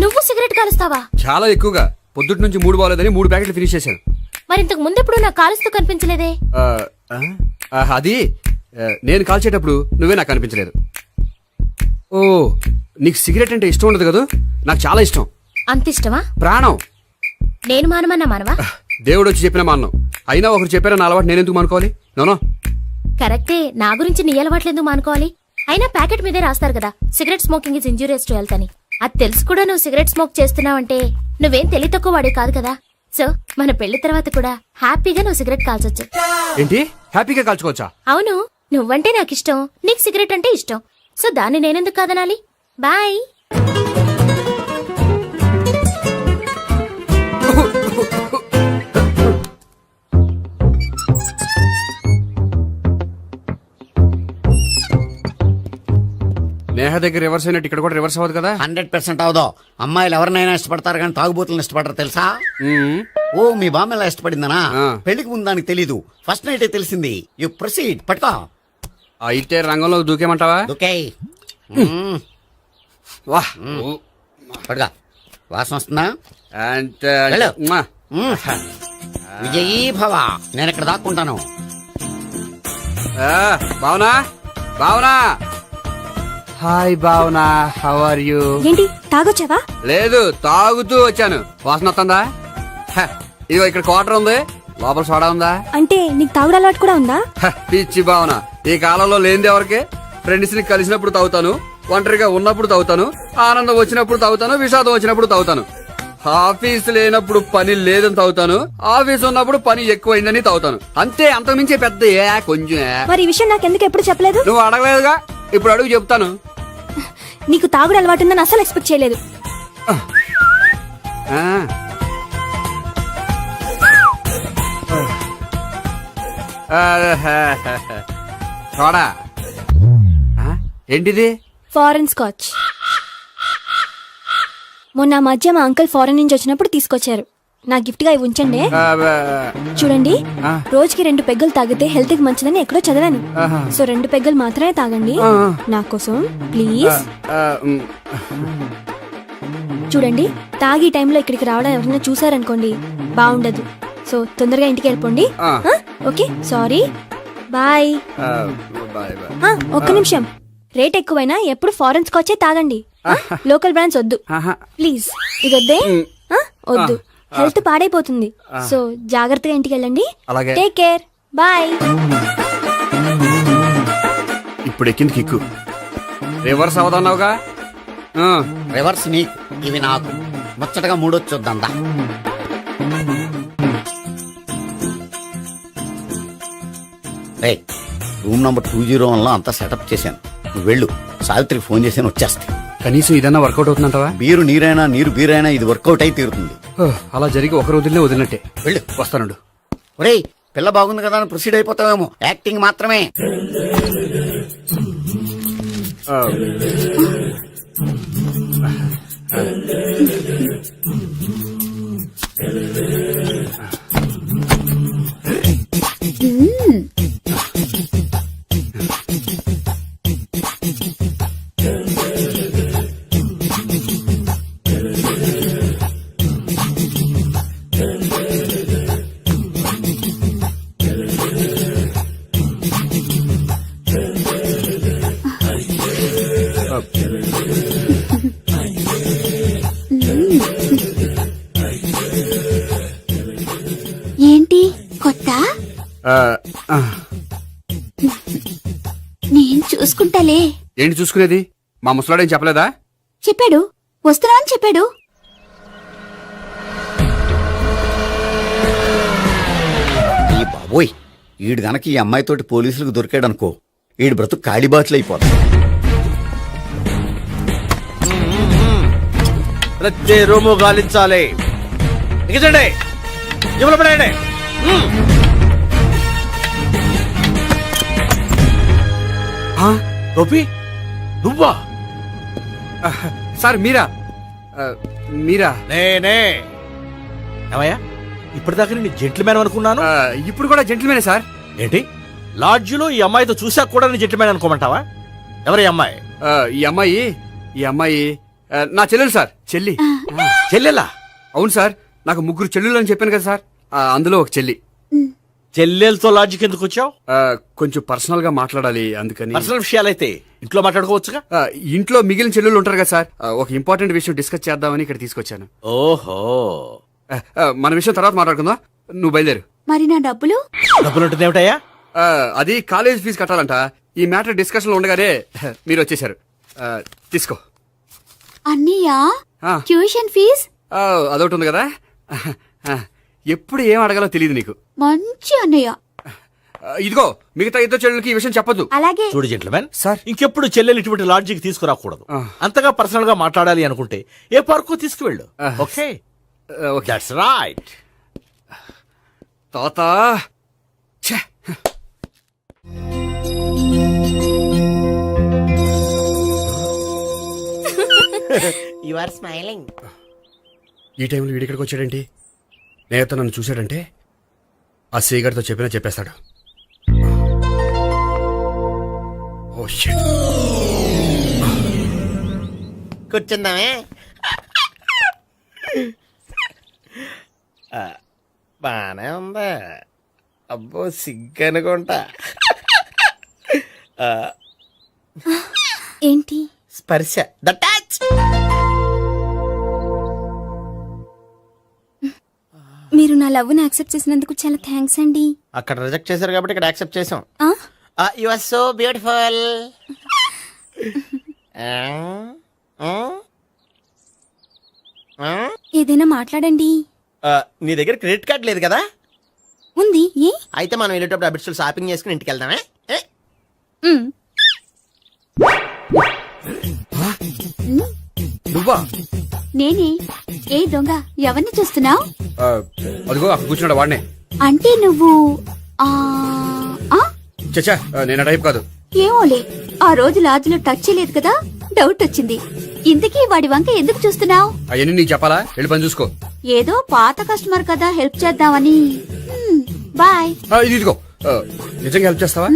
నువ్వు సిగరెట్ కాలుస్తావా? చాలా ఎక్కువగా. పొద్దుటి నుంచి 3 బాగాలేదని 3 ప్యాకెట్లు ఫినిష్ చేశాను. మరి ఇంతకు ముందెప్పుడు నాకు కాలుస్తూ కనిపించలేదే? అది నేను కాల్చేటప్పుడు నువ్వే నాకు కనిపించలేదు. ఓ, నీకు సిగరెట్ అంటే ఇష్టం ఉండదు కదా? నాకు చాలా ఇష్టం. అంత ఇష్టమా? ప్రాణం. నేను మానవా? దేవుడు వచ్చి చెప్పిన మానం. అయినా ఒకరు చెప్పారా నా అలవాటు నేనెందుకు మానుకోవాలి? నోనో. కరెక్టే, నా గురించి నీ అలవాట్లు ఎందుకు మానుకోవాలి? అయినా ప్యాకెట్ మీదే రాస్తారు కదా, cigarette smoking is injurious to health అని. అది తెలుసు కూడా నువ్వు సిగరెట్ స్మోక్ చేస్తున్నావంటే నువ్వేం తెలివి తక్కువ వాడే కాదు కదా. సో మన పెళ్లి తర్వాత కూడా హ్యాపీగా నువ్వు సిగరెట్ కాల్చొచ్చు. ఏంటి? హ్యాపీగా కాల్చుకోవచ్చా? అవును, నువ్వంటే నాకు ఇష్టం, నీకు సిగరెట్ అంటే ఇష్టం. సో దాన్ని నేనెందుకు కాదనాలి? బాయ్. నేహ దగ్గర రివర్స్ అయినట్టు ఇక్కడ కూడా రివర్స్ అవ్వదు కదా? 100% అవదో. అమ్మాయిలు ఎవరినైనా ఇష్టపడతారు కానీ తాగుబోతులను ఇష్టపడరు తెలుసా? ఓ, మీ బామ్మ ఎలా ఇష్టపడిందనా? పెళ్లికి ముందు దానికి తెలీదు, ఫస్ట్ నైట్ తెలిసింది. You proceed. పట్టుకో. అయితే రంగంలో దూకేమంటావా? ఓకే. పట్టుకో. వాసన వస్తుందా? వెళ్ళు. విజయీ భవ. నేను ఇక్కడ దాక్కుంటాను. Bhavana. Hi Bhavana, how are you? ఏంటి తాగొచ్చావా? లేదు, తాగుతూ వచ్చాను. వాసన వస్తుందా? ఇదిగో ఇక్కడ క్వార్టర్ ఉంది, లోపల సోడా ఉందా? అంటే నీకు తాగుడు అలవాటు కూడా ఉందా? పిచ్చి భావన, ఈ కాలంలో లేనిది ఎవరికి? ఫ్రెండ్స్ ని కలిసినప్పుడు తాగుతాను, ఒంటరిగా ఉన్నప్పుడు తాగుతాను, ఆనందం వచ్చినప్పుడు తాగుతాను, విషాదం వచ్చినప్పుడు తాగుతాను. ఆఫీస్ లేనప్పుడు పని లేదని తాగుతాను, ఆఫీస్ ఉన్నప్పుడు పని ఎక్కువైందని తాగుతాను. అంతే, అంతకుమించే పెద్ద కొంచెం. మరి ఈ విషయం నాకెందుకు ఎప్పుడు చెప్పలేదు? నువ్వు అడగలేదుగా, ఇప్పుడు అడుగు చెప్తాను. నీకు తాగుడు అలవాటు ఉందని అసలు ఎక్స్పెక్ట్ చేయలేదు. చూడా ఏంటిది? Foreign scotch. మొన్న మధ్య మా అంకుల్ ఫారెన్ నుంచి వచ్చినప్పుడు తీసుకొచ్చారు. నా గిఫ్ట్ గా ఇవి ఉంచండి. చూడండి, రోజుకి 2 పెగ్గలు తాగితే హెల్త్ కి మంచిదని ఎక్కడో చదివాను. సో 2 పెగ్గలు మాత్రమే తాగండి నా కోసం ప్లీజ్. చూడండి, తాగి టైంలో ఇక్కడికి రావడం ఎవరైనా చూసారనుకోండి బాగుండదు. సో తొందరగా ఇంటికి వెళ్ళిపోండి. Okay, sorry, bye. ఒక్క నిమిషం, రేట్ ఎక్కువైనా ఎప్పుడు ఫారెన్ స్కాచే తాగండి. లోకల్ బ్రాండ్స్ వద్దు ప్లీజ్. ఇది వద్దే, వద్దు, హెల్త్ పాడైపోతుంది. సో జాగ్రత్తగా ఇంటికి వెళ్ళండి. Take care, bye. ఇప్పుడు ఎక్కింది కిక్కు. రివర్స్ అవదన్నావుగా. రివర్స్ నీకు, ఇవి నాకు. ముచ్చటగా మూడొచ్చొద్దా? రే, రూమ్ నంబర్ 201లో అంతా సెటప్ చేశాను. నువ్వు వెళ్ళు, సావిత్రికి ఫోన్ చేశాను, వచ్చేస్తాయి. కనీసం ఇదన్నా వర్కౌట్ అవుతుందంటవా? బీరు నీరైనా నీరు బీరైనా ఇది వర్కౌట్ అయి తీరుతుంది. అలా జరిగి ఒక రోజులే వదిలినట్టే. వెళ్ళు, వస్తానుండు. ఒరేయ్, పిల్ల బాగుంది కదా అని ప్రొసీడ్ అయిపోతావేమో. యాక్టింగ్ మాత్రమే. ఏంటి కొత్త? నేను చూసుకుంటాలే. ఏంటి చూసుకునేది? మా ముసలాడేం చెప్పలేదా? చెప్పాడు, వస్తున్నా అని చెప్పాడు. ఈ బాబోయ్, ఈడు గనక ఈ అమ్మాయితోటి పోలీసులకు దొరికాడనుకో, ఈడు బ్రతుకు కాళీబాట్లు అయిపోతాడు. ప్రతి రూము గాలించాలి. ఎక్కించండి, జబ్బులు పడండి. గోపి, నువ్వా? సార్ మీరా? మీరా? నేనే. ఏమయ్యా, ఇప్పటిదాకా నేను జెంట్లమ్యాన్ అనుకున్నాను. ఇప్పుడు కూడా జెంటిల్మేనే సార్. ఏంటి, లాడ్జిలో ఈ అమ్మాయితో చూసాక కూడా నేను జెంట్లమ్యాన్ అనుకోమంటావా? ఎవరి అమ్మాయి? ఈ అమ్మాయి నా చెల్లెలు సార్. చెల్లి. చెల్లెలా? అవును సార్, నాకు 3 చెల్లెలు అని చెప్పాను కదా సార్, అందులో ఒక చెల్లి. చెల్లెలతో లాడ్జికి ఎందుకు వచ్చావు? కొంచెం పర్సనల్ గా మాట్లాడాలి, అందుకని. పర్సనల్ విషయాలైతే ఇంట్లో మాట్లాడుకోవచ్చుగా. ఇంట్లో మిగిలిన చెల్లెలు ఉంటారు కదా సార్, ఒక ఇంపార్టెంట్ విషయం డిస్కస్ చేద్దామని ఇక్కడ తీసుకొచ్చాను. ఓహో, మన విషయం తర్వాత మాట్లాడుకుందాం. నువ్వు బయలుదేరు. మరి నా డబ్బులు? డబ్బులు ఉంటుంది ఏమిటయ్యా? అది కాలేజ్ ఫీజు కట్టాలంట. ఈ మ్యాటర్ డిస్కషన్ లో ఉండగానే మీరు వచ్చేసారు. తీసుకో. అన్నయ్యా, ట్యూషన్ ఫీజ్? అదొకటి ఉంది కదా. ఎప్పుడు ఏం అడగాలో తెలియదు నీకు. మంచి అన్నయ్య. ఇదిగో, మిగతా 2 చెల్లెలకి ఈ విషయం చెప్పొద్దు. అలాగే. చూడు జెంట్లమెన్ సార్, ఇంకెప్పుడు చెల్లెలు ఇటువంటి లాడ్జికి తీసుకురాకూడదు. అంతగా పర్సనల్ గా మాట్లాడాలి అనుకుంటే ఏ పార్కు తీసుకువెళ్ళు. Okay, that's right. తాత యు ఆర్ స్మైలింగ్. ఈ టైంలో వీడిక్కడికి వచ్చాడేంటి? నేత నన్ను చూశాడంటే ఆ సీగర్తో చెప్పినా చెప్పేస్తాడు. Oh shit. కూర్చుందామే. బానే ఉందా? అబ్బో, సిగ్గనుకుంటా. ఏంటి? స్పర్శ, ద టచ్. మీరు నా లవ్ ని యాక్సెప్ట్ చేసినందుకు చాలా థ్యాంక్స్ అండి. అక్కడ రిజెక్ట్ చేశారు కాబట్టి ఇక్కడ యాక్సెప్ట్ చేసాం. You are so beautiful. ఏదైనా మాట్లాడండి. నీ దగ్గర క్రెడిట్ కార్డ్ లేదు కదా? ఉంది. ఏ? అయితే మనం వెళ్ళేటప్పుడు అబిట్స్ షాపింగ్ చేసుకుని ఇంటికి వెళ్దామే. నువ్వా? నేనే. ఏ దొంగ, ఎవరిని చూస్తున్నావు? అదిగో అక్కడ కూర్చున్నాడు వాడినే. అంటే నువ్వు చచ్చా నేను టైప్ కాదు. ఏమోలే ఆ రోజు లాడ్జ్లో టచ్ చేయలేదు కదా, డౌట్ వచ్చింది. ఇంతకీ వాడి వంక ఎందుకు చూస్తున్నావు? అవన్నీ నీకు చెప్పాలా? వెళ్ళి పని చూసుకో. ఏదో పాత కస్టమర్ కదా, హెల్ప్ చేద్దామని. బాయ్. ఇది ఇదిగో, నిజంగా హెల్ప్ చేస్తావా?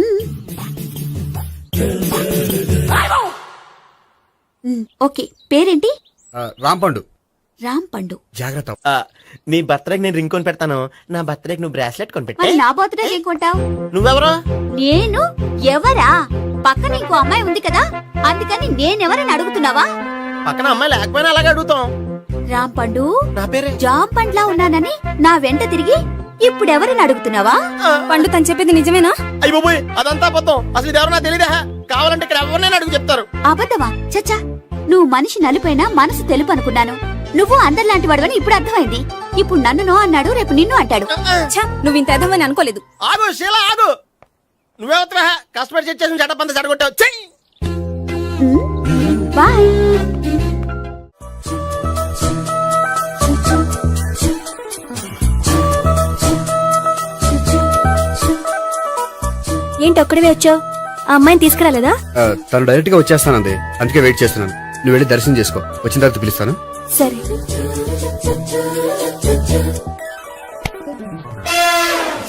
ఓకే, పేరేంటి? రాంపండు. రామ్ పండు. జాగ్రత్త. నీ బర్త్డేకి నేను రింగ్ కొని పెడతాను, నా బర్త్డేకి నువ్వు బ్రాస్లెట్ కొని పెట్టే. మరి నా బర్త్డే ఏం కొంటావు? నువ్వెవరు? నేను ఎవరా? పక్కన ఇంకో అమ్మాయి ఉంది కదా, అందుకని నేనెవరని అడుగుతున్నావా? పక్కన అమ్మాయి లేకపోయినా అలాగే అడుగుతాం. రామ్ పండు, నా పేరే జామ్ పండ్లా ఉన్నానని నా వెంట తిరిగి ఇప్పుడెవరని అడుగుతున్నావా? పండు తను చెప్పేది నిజమేనా? అయ్యి బాబోయ్, అదంతా అబద్ధం. అసలు ఇది ఎవరన్నా తెలియదా? కావాలంటే ఇక్కడ ఎవరినైనా అడుగు చెప్తారు. అబద్ధమా? చచ్చా, నువ్వు మనిషి నలుపైనా మనసు తెలుపు అనుకున్నాను. నువ్వు అందరిలాంటి వాడువని ఇప్పుడు అర్థమైంది. ఇప్పుడు నన్ను నో అన్నాడు, రేపు నిన్ను అంటాడు. నువ్వు ఇంత అర్థమని అనుకోలేదు. ఆగు శీల, ఆగు. నువ్వెవరా? కస్టమర్ చెక్ చేసి చెడ్డ పంత చెడగొట్టావు. చెయ్యి. బాయ్. ఏంటి ఒక్కడివే వచ్చావు? ఆ అమ్మాయిని తీసుకురాలేదా? తను డైరెక్ట్ గా వచ్చేస్తానంది, అందుకే వెయిట్ చేస్తున్నాను. నువ్వు వెళ్ళి దర్శనం చేసుకో, వచ్చిన తర్వాత పిలుస్తాను. సరే.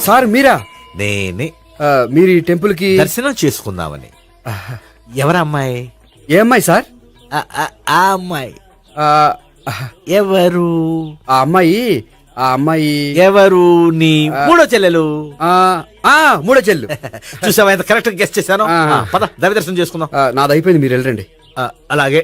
సార్ మీరా? నేనే మీరు ఈ టెంపుల్ కి దర్శనం చేసుకుందామని. ఎవరమ్మాయి? ఏ అమ్మాయి సార్? ఆ అమ్మాయి ఆ, ఎవరు? ఆ అమ్మాయి ఎవరు? నీ మూడో చెల్లెలు. మూడో చెల్లు. చూసావా ఎంత కరెక్ట్ గెస్ట్ చేశాను. ఆ. పద దవి దర్శనం చేసుకుందాం. నాది అయిపోయింది, మీరు వెళ్ళండి. అలాగే.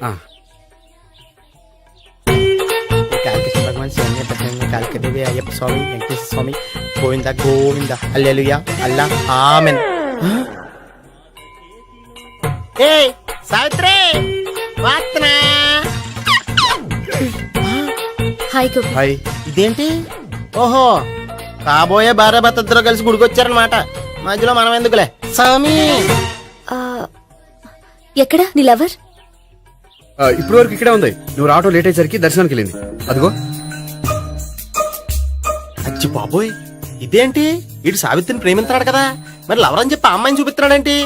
కాళికేశ్వర భగవాన్ శరణ్య ప్రసన్న కాళికదేవి అయ్యప్ప స్వామి వెంకటేశ్వర స్వామి గోవింద గోవింద హల్లెలూయా అల్లా ఆమెన్. ఏ సావిత్రి వాత్నా. హాయ్ గోపి. హాయ్. ఇదేంటి? ఓహో, కాబోయే భార్య భర్త ఇద్దరు కలిసి గుడికొచ్చారనమాట. మధ్యలో మనం ఎందుకులే స్వామి. ఎక్కడ నీ లవర్? ఇప్పటి వరకు ఇక్కడే ఉంది. నువ్వు రావటం లేట్ అయ్యేసరికి దర్శనానికి వెళ్ళింది. అదిగో. అచ్చి బాబోయ్, ఇదేంటి? ఇటు సావిత్రిని ప్రేమిస్తున్నాడు కదా, మరి లవర్ అని చెప్పి ఆ అమ్మాయిని చూపిస్తున్నాడేంటి?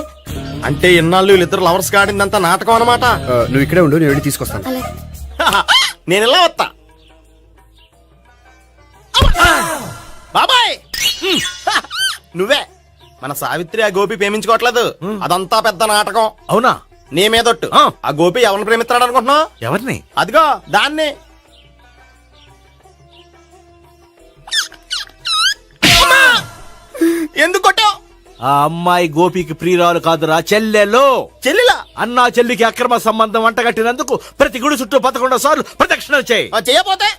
అంటే ఇన్నాళ్ళు వీళ్ళిద్దరు లవర్స్ కాడిందంతా నాటకం అనమాట. నువ్వు ఇక్కడే ఉండు, నేను వెళ్ళి తీసుకొస్తాను. అలాగే. నేను ఇలా వస్తా. బాబాయ్, నువ్వే మన సావిత్రి ఆ గోపి ప్రేమించుకోవట్లేదు, అదంతా పెద్ద నాటకం. అవునా? నీ మీదొట్టు. ఆ గోపి ఎవరిని ప్రేమిస్తున్నాడు అనుకుంటున్నావు? ఎవరిని? అదిగో దాన్ని. ఎందుకు కొట్టావు? ఆ అమ్మాయి గోపికి ప్రియురాలు కాదురా, చెల్లెలు. చెల్లిలా? అన్నా చెల్లికి అక్రమ సంబంధం అంటగట్టినందుకు ప్రతి గుడి చుట్టూ 11 సార్లు ప్రదక్షిణలు చేయి. చేయపోతే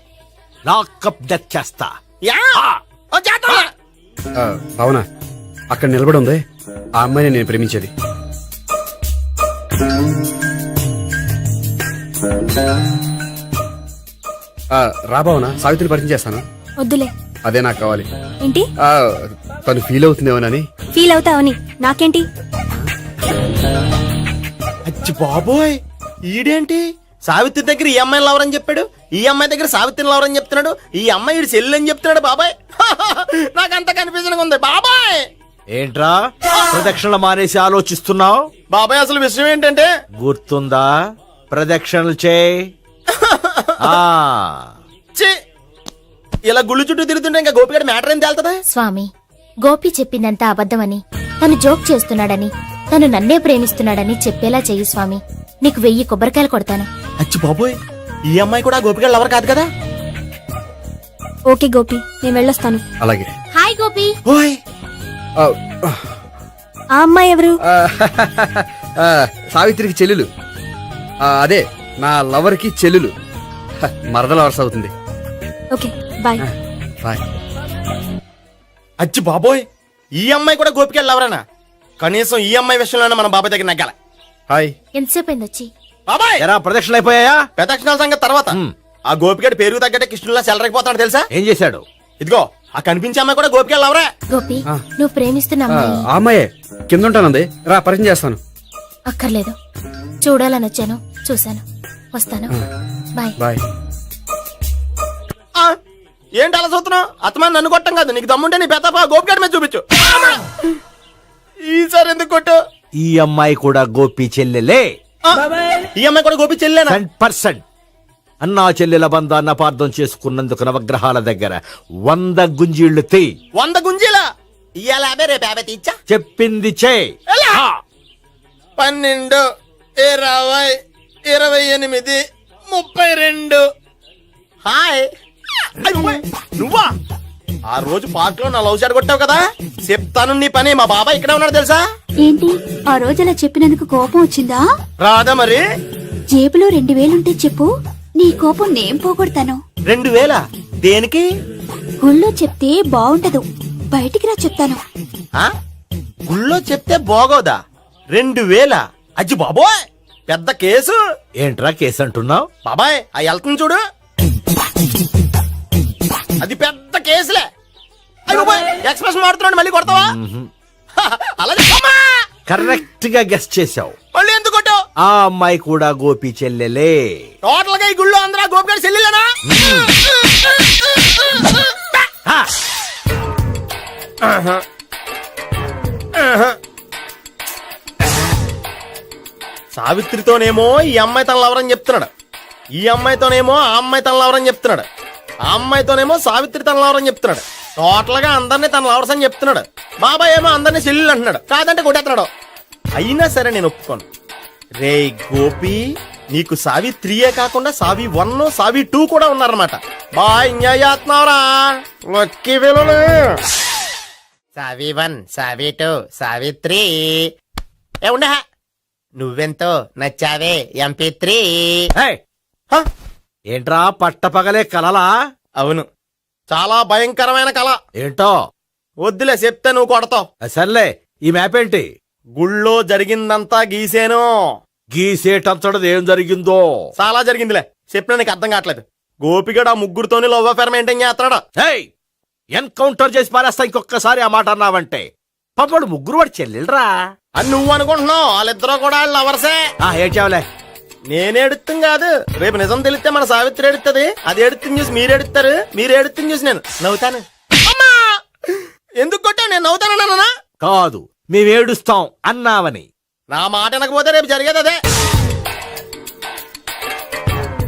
లాకప్ డెత్ చేస్తా. అవునా? అక్కడ నిలబడి ఉంది ఆ అమ్మాయిని నేను ప్రేమించేది. రాబావునా? సావిత్రిని పరిచయం చేస్తాను. వద్దులే. అదే నాకు కావాలి. ఏంటి? తను ఫీల్ అవుతుందేమోనని. ఫీల్ అవుతావని నాకేంటి? అచ్చి బాబోయ్, ఈడేంటి సావిత్రి దగ్గర ఈ అమ్మాయిని లవర్ అని చెప్పాడు, ఈ అమ్మాయి దగ్గర సావిత్రిని లవర్ అని చెప్తున్నాడు, ఈ అమ్మాయి ఈడు చెల్లి అని చెప్తున్నాడు. బాబాయ్ నాకంత కన్ఫ్యూజన్ ఉంది. బాబాయ్ ఏంట్రా ప్రదక్షిణలు మానేసి ఆలోచిస్తున్నావు? బాబాయ్ అసలు విషయం ఏంటంటే, గుర్తుందా? ప్రదక్షిణలు చేయి. ఇలా గుళ్ళు చుట్టూ తిరుగుతుంటే ఇంకా గోపిగడ మ్యాటర్ ఏం తేలుతుందా? స్వామి, గోపి చెప్పిందంతా అబద్ధమని, తను జోక్ చేస్తున్నాడని, తను నన్నే ప్రేమిస్తున్నాడని చెప్పేలా చెయ్యి స్వామి. నీకు 1000 కొబ్బరికాయలు కొడతాను. అచ్చి బాబోయ్, ఈ అమ్మాయి కూడా గోపిగడ లవర్ కాదు కదా? ఓకే గోపి, నేను వెళ్ళొస్తాను. అలాగే. హాయ్ గోపి. ఓయ్, ఆ అమ్మాయి ఎవరు? సావిత్రికి చెల్లెలు. అదే నా లవర్ కి చెల్లెలు. మరద లవర్స్ అవుతుంది. Okay bye. బాయ్. అచ్చి బాబోయ్, ఈ అమ్మాయి కూడా గోపిగడ లవరేనా? కనీసం ఈ అమ్మాయి విషయంలోనే మన బాబాయ్ దగ్గర నగ్గాల. హాయ్. ఎంతసేపు అయింది వచ్చి? బాబాయ్, ఎరా ప్రదక్షిణలు అయిపోయాయా? ప్రదక్షిణాల సంగతి తర్వాత. ఆ గోపిగడ పేరు తగ్గట్టే కృష్ణులా చెలరైపోతాడు తెలుసా? ఏం చేశాడు? ఇదిగో ఆ కనిపించే అమ్మాయి కూడా గోపిగడ లవరే. గోపి, నువ్వు ప్రేమిస్తున్న అమ్మాయి ఆ అమ్మాయే కింద ఉంటానంది. రా పరిచయం చేస్తాను. అక్కర్లేదు, చూడాలని వచ్చాను, చూశాను, వస్తాను. బాయ్. బాయ్. ఏంటి అలా చూస్తున్నావు? అత్తమాని నన్ను కొట్టం కాదు, నీకు దమ్ముంటే నీ పెద్దపా గోపిగడ మీద చూపించు. ఈసారి ఎందుకు కొట్టు? ఈ అమ్మాయి కూడా గోపి చెల్లెలే. ఈ అమ్మాయి కూడా గోపి చెల్లేనా? 100%. అన్నా చెల్లెల బంధాన్ని అపార్థం చేసుకున్నందుకు నవగ్రహాల దగ్గర 100 గుంజీళ్లు తీ. 100 గుంజీలా? ఇవాళ 50 రేపు 50 తీచ్చా. చెప్పింది చే. 12, 20, 28, 32. హాయ్. నువ్వా? ఆ రోజు పార్క్ లో నా లవ్ షాట్ కొట్టావు కదా, చెప్తాను నీ పని. మా బాబాయ్ ఇక్కడే ఉన్నాడు తెలుసా? ఏంటి ఆ రోజు అలా చెప్పినందుకు కోపం వచ్చిందా? రాదా మరి? జేబులో 2000 ఉంటే చెప్పు, నీ కోపం నేను పోగొడతాను. 2000 దేనికి? గుళ్ళో చెప్తే బాగుంటదు, బయటికి రా చెప్తాను. ఆ? గుళ్ళో చెప్తే బాగోదా? 2000? అజ్జి బాబోయ్, పెద్ద కేసు. ఏంట్రా కేసు అంటున్నావు? బాబాయ్ ఆ వెళ్తుంది చూడు, అది పెద్ద కేసులే. అయ్యో బాయ్, ఎక్స్ప్రెస్ మారుతున్నాడు, మళ్ళీ కొడతావా? అలా చెప్పమ్మా. కరెక్ట్ గా గెస్ట్ చేశావు. మళ్ళీ ఎందుకు కొట్టావు? ఆ అమ్మాయి కూడా గోపి చెల్లెలే. టోటల్ గా ఈ గుళ్ళో అందరూ గోపి గారి చెల్లెలేనా? సావిత్రితోనేమో ఈ అమ్మాయి తన లవరని చెప్తున్నాడు, ఈ అమ్మాయితోనేమో ఆ అమ్మాయి తన లవరని చెప్తున్నాడు, ఆ అమ్మాయితోనేమో సావిత్రి తన లవరని చెప్తున్నాడు. టోటల్ గా అందరినీ తన లవర్స్ అని చెప్తున్నాడు. బాబాయ్ ఏమో అందరినీ చెల్లెలు అంటున్నాడు, కాదంటే కొట్టేస్తున్నాడు. అయినా సరే నేను ఒప్పుకోను. రే గోపి, నీకు సావి 3 కాకుండా సావి 1, సావి 2 కూడా ఉన్నారన్నమాట. బాయ్ ఎంజాయ్ చేస్తున్నావురా. లక్కీ పిల్లలు. సావి 1, సావి 2, సావి 3. ఏ ఉండే, నువ్వెంతో నచ్చావే MP3. ఏంట్రా పట్టపగలే కలలా? అవును, చాలా భయంకరమైన కళ. ఏంటో వద్దులే, చెప్తే నువ్వు కొడతావు. సర్లే, ఈ మ్యాప్ ఏంటి? గుళ్ళో జరిగిందంతా గీసేను. గీసేటంతటది ఏం జరిగిందో? చాలా జరిగిందిలే, చెప్పినా నీకు అర్థం కావట్లేదు. గోపిగడు ఆ ముగ్గురుతోని లవ్ అఫేర్ మెయింటైన్ చేస్తాడు. ఎన్కౌంటర్ చేసి పారేస్తా ఇంకొకసారి ఆ మాట అన్నావంటే. పాపడు ముగ్గురు వాడు చెల్లెలరా అని నువ్వు అనుకుంటున్నావు, వాళ్ళిద్దరూ కూడా లవర్సే. ఏడ్చావులే. నేనే ఎడుతుంది కాదు, రేపు నిజం తెలిస్తే మన సావిత్రి ఎడుతుంది. అది ఎడుతుంది చూసి మీరు ఎడుతారు, మీరు ఎడుతుంది చూసి నేను నవ్వుతాను. అమ్మా, ఎందుకు కొట్టా? నేను నవ్వుతానన్నా? కాదు, మేమేడుస్తాం అన్నావని. నా మాట వినకపోతే రేపు జరిగేది అదే.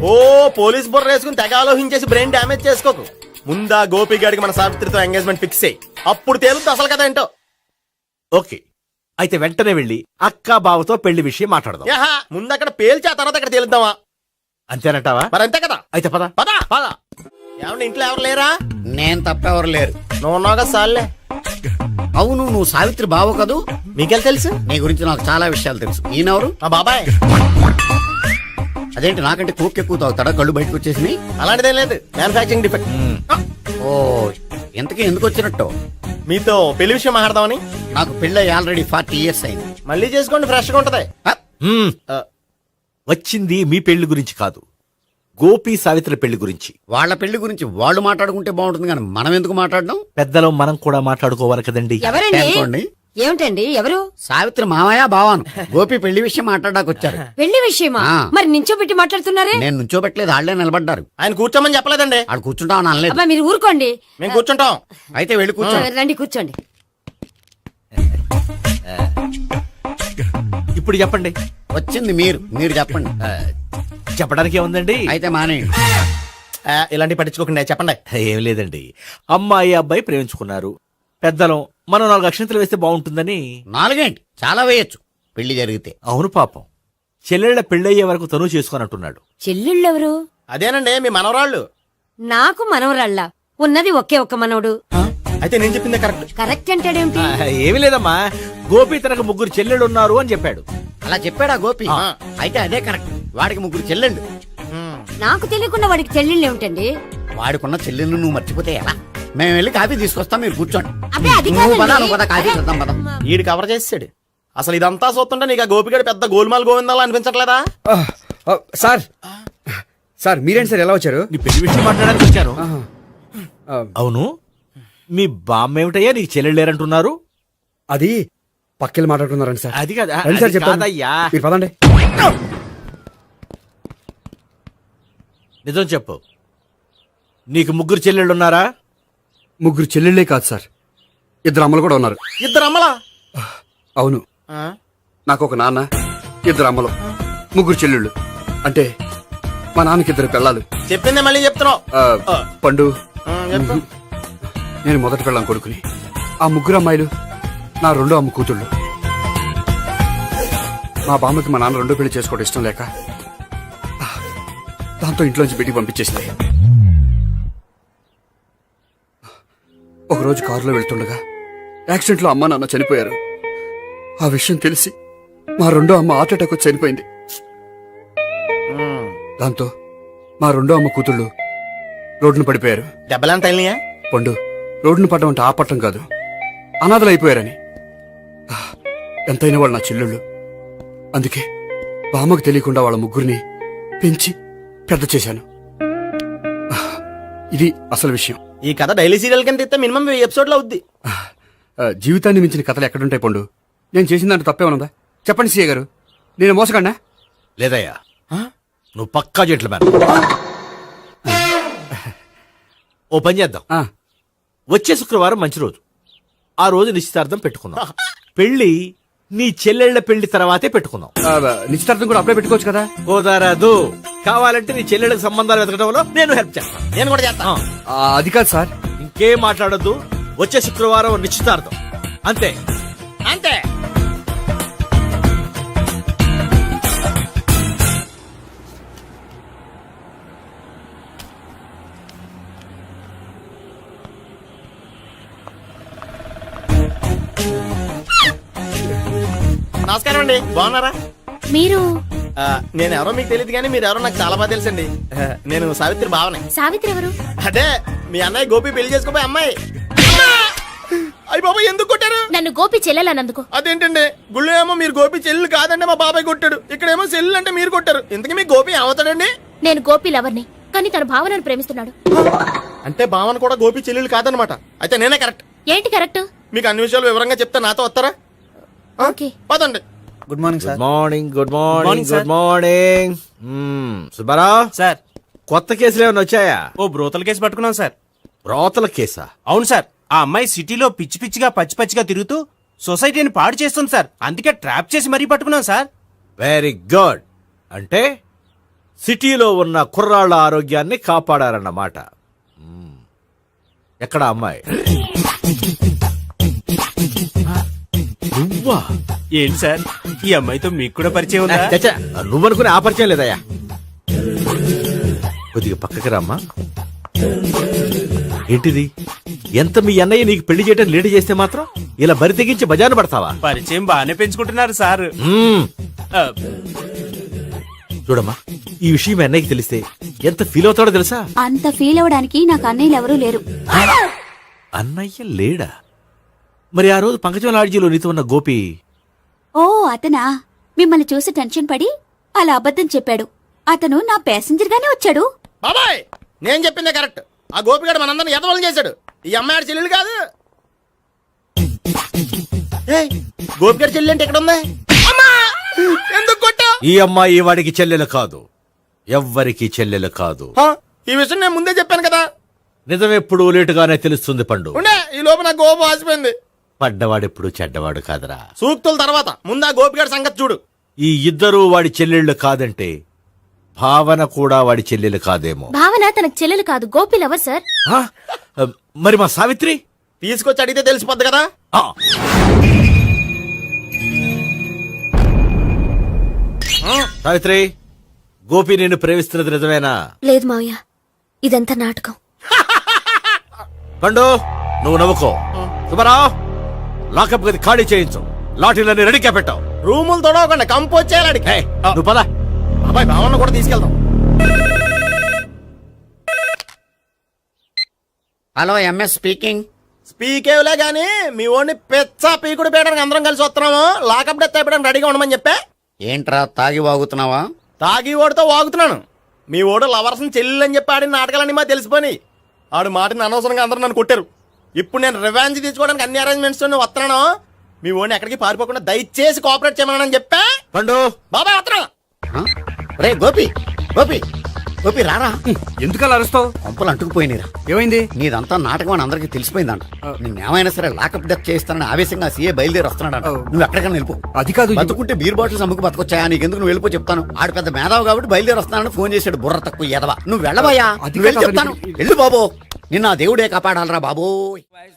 ఓ పోలీస్ బుర్ర వేసుకుని తెగ ఆలోచించేసి బ్రెయిన్ డ్యామేజ్ చేసుకోకు. ముందా గోపి గారికి మన సావిత్రితో ఎంగేజ్మెంట్ ఫిక్స్ అయ్యి అప్పుడు తేలుతుంది అసలు కదా ఏంటో. ఓకే, అయితే వెంటనే వెళ్ళి అక్క బావతో పెళ్లి విషయం మాట్లాడదాం. ముందు అక్కడ పేల్చి ఆ తర్వాత అక్కడ తేలుద్దామా? అంతేనంటావా? మరి అంతే కదా. అయితే పద పద పద. ఏమన్నా ఇంట్లో ఎవరు లేరా? నేను తప్పెవరు లేరు. నువ్వు ఉన్నావుగా సార్లే. అవును, నువ్వు సావిత్రి బావు కదూ? మీకెళ్ళి తెలుసు? నీ గురించి నాకు చాలా విషయాలు తెలుసు. ఈయనెవరు? మా బాబాయ్. అదేంటి నాకంటే కోక్ ఎక్కువ తాగుతాడా? కళ్ళు బయటకు వచ్చేసి. అలాంటిదేం లేదు, మ్యానుఫాక్చరింగ్ డిఫెక్ట్. ఓ, ఎంతకీ ఎందుకు వచ్చినట్టు? మీతో పెళ్లి విషయం మాట్లాడదామని. నాకు పెళ్ళి ఆల్రెడీ 40 years అయింది. మళ్ళీ చేసుకోండి, ఫ్రెష్ గా ఉంటది. వచ్చింది మీ పెళ్లి గురించి కాదు, గోపి సావిత్రి పెళ్లి గురించి. వాళ్ళ పెళ్లి గురించి వాళ్ళు మాట్లాడుకుంటే బాగుంటుంది, కానీ మనం ఎందుకు మాట్లాడడం? పెద్దలో మనం కూడా మాట్లాడుకోవాలి కదండి. అనుకోండి. ఏమిటండి ఎవరు? సావిత్రి మామయ్య బావాను గోపి పెళ్లి విషయం మాట్లాడడానికి వచ్చారు. పెళ్లి విషయమా? మరి నించోబెట్టి మాట్లాడుతున్నారే? నేను నుంచోబెట్టలేదు, ఆళ్లే నిలబడ్డారు. ఆయన కూర్చోమని చెప్పలేదండి. ఆడు కూర్చుంటామని అనలేదు. అబ్బా మీరు ఊరుకోండి. మేము కూర్చుంటాం. అయితే వెళ్ళి కూర్చోండి. రండి కూర్చోండి. ఇప్పుడు చెప్పండి. వచ్చింది మీరు చెప్పండి. చెప్పడానికి ఏముందండి? అయితే మానేయండి. ఇలాంటివి పట్టించుకోకుండా చెప్పండి. ఏం లేదండి, అమ్మాయి అబ్బాయి ప్రేమించుకున్నారు. పెద్దలం మనం 4 అక్షంతలు వేస్తే బాగుంటుందని. 4 ఏంటి, చాలా వేయొచ్చు పెళ్లి జరిగితే. అవును పాపం, చెల్లెళ్ళ పెళ్ళయ్యే వరకు తను చేసుకున్నట్టున్నాడు. చెల్లెళ్ళెవరు? అదేనండి మీ మనవరాళ్ళు. నాకు మనవరాళ్ళ ఉన్నది ఒకే ఒక్క మనవడు. అయితే నేను చెప్పిందే కరెక్ట్. కరెక్ట్ అంటాడేమిటి? ఏమి లేదమ్మా, గోపి తనకు 3 చెల్లెళ్ళు ఉన్నారు అని చెప్పాడు. అలా చెప్పాడా గోపి? అయితే అదే కరెక్ట్. వాడికి 3 చెల్లెళ్ళు. నాకు తెలియకుండా వాడికి చెల్లెళ్ళు ఏమిటండి? వాడికున్న చెల్లెళ్ళు నువ్వు మర్చిపోతే ఎలా? మేము వెళ్ళి కాఫీ తీసుకొస్తాం, మీరు కూర్చోండి. అబ్బే అది నువ్వు పద, కాదండి. నువ్వు పద, కాఫీ చేద్దాం పద. ఈడు కవర్ చేసాడు. అసలు ఇదంతా చూస్తుంటే నీకు ఆ గోపిగడు పెద్ద గోల్మాల్ గోవిందాలు అనిపించట్లేదా? సార్ సార్ మీరేంటి సార్ ఎలా వచ్చారు? నీ పెళ్లి విషయం మాట్లాడడానికి వచ్చాను. అవును, మీ బామ్మ ఏమిటయ్యా నీకు చెల్లెళ్ళు లేరంటున్నారు? అది పక్కెళ్ళి మాట్లాడుకున్నారండి సార్. అది కాదా? రండి సార్, అది చెప్తాను. కాదయ్యా. మీరు పదండి. నిజం చెప్పు, నీకు 3 చెల్లెళ్ళు ఉన్నారా? 3 చెల్లెళ్ళే కాదు సార్, 2 అమ్మలు కూడా ఉన్నారు. 2 అమ్మలా? అవును, నాకు ఒక నాన్న, ఇద్దరు అమ్మలు, ముగ్గురు చెల్లెళ్ళు. అంటే మా నాన్నకి ఇద్దరు పిల్లలు. చెప్పిందే మళ్ళీ చెప్తున్నావు. పండు, చెప్పు. నేను మొదటి పెళ్ళాం కొడుకుని. ఆ ముగ్గురు అమ్మాయిలు నా రెండో అమ్మ కూతుళ్ళు. మా బామ్మకి మా నాన్న రెండో పెళ్లి చేసుకోవడం ఇష్టం లేక దాంతో ఇంట్లోంచి బయటికి పంపించేసింది. ఒకరోజు కారులో వెళ్తుండగా యాక్సిడెంట్లో అమ్మ నాన్న చనిపోయారు. ఆ విషయం తెలిసి మా రెండో అమ్మ హార్ట్ అటాక్ వచ్చి చనిపోయింది. దాంతో మా రెండో అమ్మ కూతుళ్ళు రోడ్డును పడిపోయారు. దెబ్బలంత తగిలినాయా? పండు, రోడ్డును పడ్డం అంటే ఆపట్టం కాదు, అనాథలు అయిపోయారని. ఎంతైనా వాళ్ళు నా చెల్లెళ్ళు. అందుకే బామ్మకు తెలియకుండా వాళ్ళ ముగ్గురిని పెంచి పెద్ద చేశాను. ఇది అసలు విషయం. ఈ కథ డైలీ సీరియల్ కింద ఇస్తే మినిమం 1000 ఎపిసోడ్లు అవుద్ది. జీవితాన్ని మించిన కథలు ఎక్కడుంటాయి పండు? నేను చేసిన దాంట్లో తప్పేమనుందా? చెప్పండి సీఏ గారు, నేను మోసగండా? లేదయ్యా, నువ్వు పక్కా జెంట్లమ్యాన్. ఓ పని చేద్దాం. వచ్చే శుక్రవారం మంచి రోజు. ఆ రోజు నిశ్చితార్థం పెట్టుకుందాం. పెళ్లి నీ చెల్లెళ్ల పెళ్లి తర్వాతే పెట్టుకుందాం. నిశ్చితార్థం కూడా అప్పుడే పెట్టుకోవచ్చు కదా? కుదరదు. కావాలంటే నీ చెల్లెళ్ళకి సంబంధాలు వెతకడంలో నేను హెల్ప్ చేస్తాను. నేను కూడా చేస్తా. అది కాదు సార్. ఇంకేం మాట్లాడొద్దు. వచ్చే శుక్రవారం నిశ్చితార్థం, అంతే. అంతే. నమస్కారం అండి, బాగున్నారా? మీరు నేను ఎవరో మీకు తెలియదు కానీ మీరు ఎవరో నాకు చాలా బాగా తెలుసండి. నేను సావిత్రి బావనే. సావిత్రి ఎవరు? అదే మీ అన్నయ్య గోపి పెళ్లి చేసుకోపోయి అమ్మాయి. అయ్యి బాబాయ్, ఎందుకు కొట్టారు? నన్ను గోపి చెల్లెలన్నందుకు. అదేంటండి, గుళ్ళు ఏమో మీరు గోపి చెల్లెలు కాదంటే మా బాబాయ్ కొట్టాడు, ఇక్కడేమో చెల్లెలు అంటే మీరు కొట్టారు. ఇంతకీ మీ గోపి ఏమవుతాడండి? నేను గోపి లవర్ని, కానీ తన భావనను ప్రేమిస్తున్నాడు. అంటే భావన కూడా గోపి చెల్లెలు కాదనమాట. అయితే నేనే కరెక్ట్. ఏంటి కరెక్ట్? మీకు అన్ని విషయాలు వివరంగా చెప్తే నాతో వస్తారా? ఓకే, పదండి. Good morning sir. Morning, good morning, good morning. Subbarao sir, కొత్త కేసులు ఏమైనా వచ్చాయా? ఓ బ్రోతల కేసు పట్టుకున్నాం సార్. రోతల కేసా? అవును సార్, ఆ అమ్మాయి సిటీలో పిచ్చి పిచ్చిగా పచ్చి పచ్చిగా తిరుగుతూ సొసైటీని పాడు చేస్తుంది సార్. అందుకే ట్రాప్ చేసి మరీ పట్టుకున్నాం సార్. Very good. అంటే సిటీలో ఉన్న కుర్రాళ్ళ ఆరోగ్యాన్ని కాపాడారన్నమాట. ఎక్కడ అమ్మాయి? నువ్వా? ఏంటి సార్, ఈ అమ్మాయితో మీకు కూడా పరిచయం ఉందా? చచ్చా, నువ్వనుకునే ఆ పరిచయం లేదయ్యా. కొద్దిగా పక్కకి రామ్మా. ఏంటిది? ఎంత మీ అన్నయ్య నీకు పెళ్లి చేయడం లేట్ చేస్తే మాత్రం ఇలా బరి తెగించి బజారు పడతావా? పరిచయం బాగానే పెంచుకుంటున్నారు సార్. చూడమ్మా, ఈ విషయం మీ అన్నయ్యకి తెలిస్తే ఎంత ఫీల్ అవుతాడో తెలుసా? అంత ఫీల్ అవడానికి నాకు అన్నయ్యలు ఎవరూ లేరు. అన్నయ్య లేడా? మరి ఆ రోజు పంకజం లాడ్జీలో నీతో ఉన్న గోపి? ఓ అతనా? మిమ్మల్ని చూసి టెన్షన్ పడి అలా అబద్ధం చెప్పాడు. అతను నా ప్యాసింజర్ గానే వచ్చాడు. బాబాయ్, నేను చెప్పిందే కరెక్ట్. ఆ గోపిగాడు మనందరిని ఎదవలం చేశాడు. ఈ అమ్మాయి చెల్లెలు కాదు. గోపిగాడి చెల్లెలు అంటే ఎక్కడ ఉంది? ఎందుకు కొట్టా? ఈ అమ్మాయి వాడికి చెల్లెలు కాదు, ఎవ్వరికి చెల్లెలు కాదు. ఈ విషయం నేను ముందే చెప్పాను కదా. నిజమెప్పుడు లేటుగానే తెలుస్తుంది పండు. ఉండే, ఈ లోపు నాకు గోపు ఆసిపోయింది. పడ్డవాడెప్పుడు చెడ్డవాడు కాదురా. సూక్తుల తర్వాత ముందు ఆ గోపిగాడి సంగతి చూడు. ఈ ఇద్దరూ వాడి చెల్లెళ్ళు కాదంటే భావన కూడా వాడి చెల్లెలు కాదేమో. భావన తనకు చెల్లెలు కాదు, గోపి లవర్ సార్. మరి మా సావిత్రి? తీసుకొచ్చి అడిగితే తెలిసిపోద్ది కదా. సావిత్రి, గోపి నేను ప్రేమిస్తున్నది నిజమేనా? లేదు మావయ్య, ఇదంతా నాటకం. పండు, నువ్వు నవ్వుకో. సుబ్బారావు, లాకప్ గది ఖాళీ చేయించు. లాఠీలన్నీ రెడీగా పెట్టావు. రూములు తొడవకుండా కంపోజ్ చేయాలి. నువ్వు పద. అబ్బాయి, భావన కూడా తీసుకెళ్దాం. Hello, MS speaking. స్పీకేవ్లే గానీ మీ ఓడిని పెచ్చా పీకుడు పేయడానికి అందరం కలిసి వస్తున్నాము. లాకప్ డెత్ అయిపోయడానికి రెడీగా ఉండమని చెప్పే. ఏంట్రా తాగి వాగుతున్నావా? తాగి ఓడితో వాగుతున్నాను. మీ ఓడు లవర్స్ని చెల్లెలు అని చెప్పి ఆడిన నాటకాలన్నీ మా తెలిసిపోయి ఆడు మాటని అనవసరంగా అందరూ నన్ను కొట్టారు. ఇప్పుడు నేను రివెంజ్ తీసుకోవడానికి అన్ని అరేంజ్మెంట్స్ వస్తున్నాను. మీ ఓడిని ఎక్కడికి పారిపోకుండా దయచేసి కోఆపరేట్ చేయమని చెప్పా. పండు, బాబాయ్ వస్తున్నా. రే గోపి, గోపి, గోపి రారా. ఎందుకలా అరుస్తావు? పంపులు అంటుకుపోయినరా. ఏమైంది? నీదంతా నాటకం అని అందరికి తెలిసిపోయిందంట. నిన్నేమైనా సరే లాకప్ డెత్ చేస్తానని ఆవేశంగా సీఏ బయలుదేరి వస్తున్నాడంట. నువ్వు ఎక్కడికైనా వెళ్ళిపో. అది కాదు. బతుకుంటే బీర్ బాటిల్స్ అమ్ముకు బతకొచ్చాయా? నీకెందుకు నువ్వు వెళ్ళిపో చెప్తాను. ఆడు పెద్ద మేధావు కాబట్టి బయలుదేరి వస్తానని ఫోన్ చేశాడు. బుర్ర తక్కువ ఎదవా. నువ్వు వెళ్ళవయ్యా. నువ్వు వెళ్ళి చెప్తాను. వెళ్ళు బాబో. నిన్న ఆ దేవుడే కాపాడాలరా బాబో.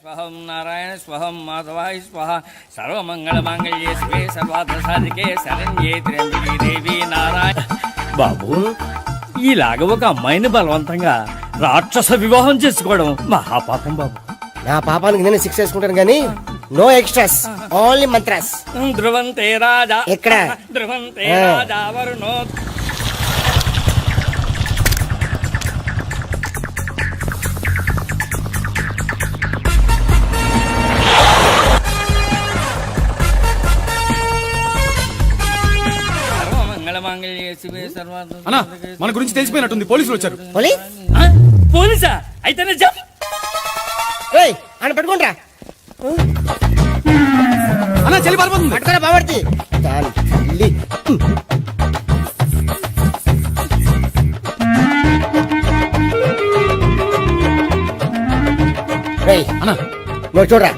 స్వహం నారాయణ స్వహం మాధవాయ స్వహ సర్వమంగళ మాంగళ్యే శివే సర్వార్థ సాధికే శరణ్యే త్ర్యంబకే దేవి నారాయణ. బాబు, ఇలాగ ఒక అమ్మాయిని బలవంతంగా రాక్షస వివాహం చేసుకోవడం మహాపాపం బాబు. నా పాపానికి నేను శిక్ష వేసుకుంటాను కానీ నో ఎక్స్ట్రాస్, ఓన్లీ మంత్రాస్. ధ్రువంతే రాజా ఎక్కడ? ధ్రువంతే రాజా వరుణో. మన గురించి తెలిసిపోయినట్టుంది, పోలీసులు వచ్చారు. పోలీసా? అయితేనే జప్. అని పట్టుకుంటా అన్నా చెల్లి పారిపోతుంది. పట్టుకోరా బాబర్తి. అన్నా నువ్వు చూడరా.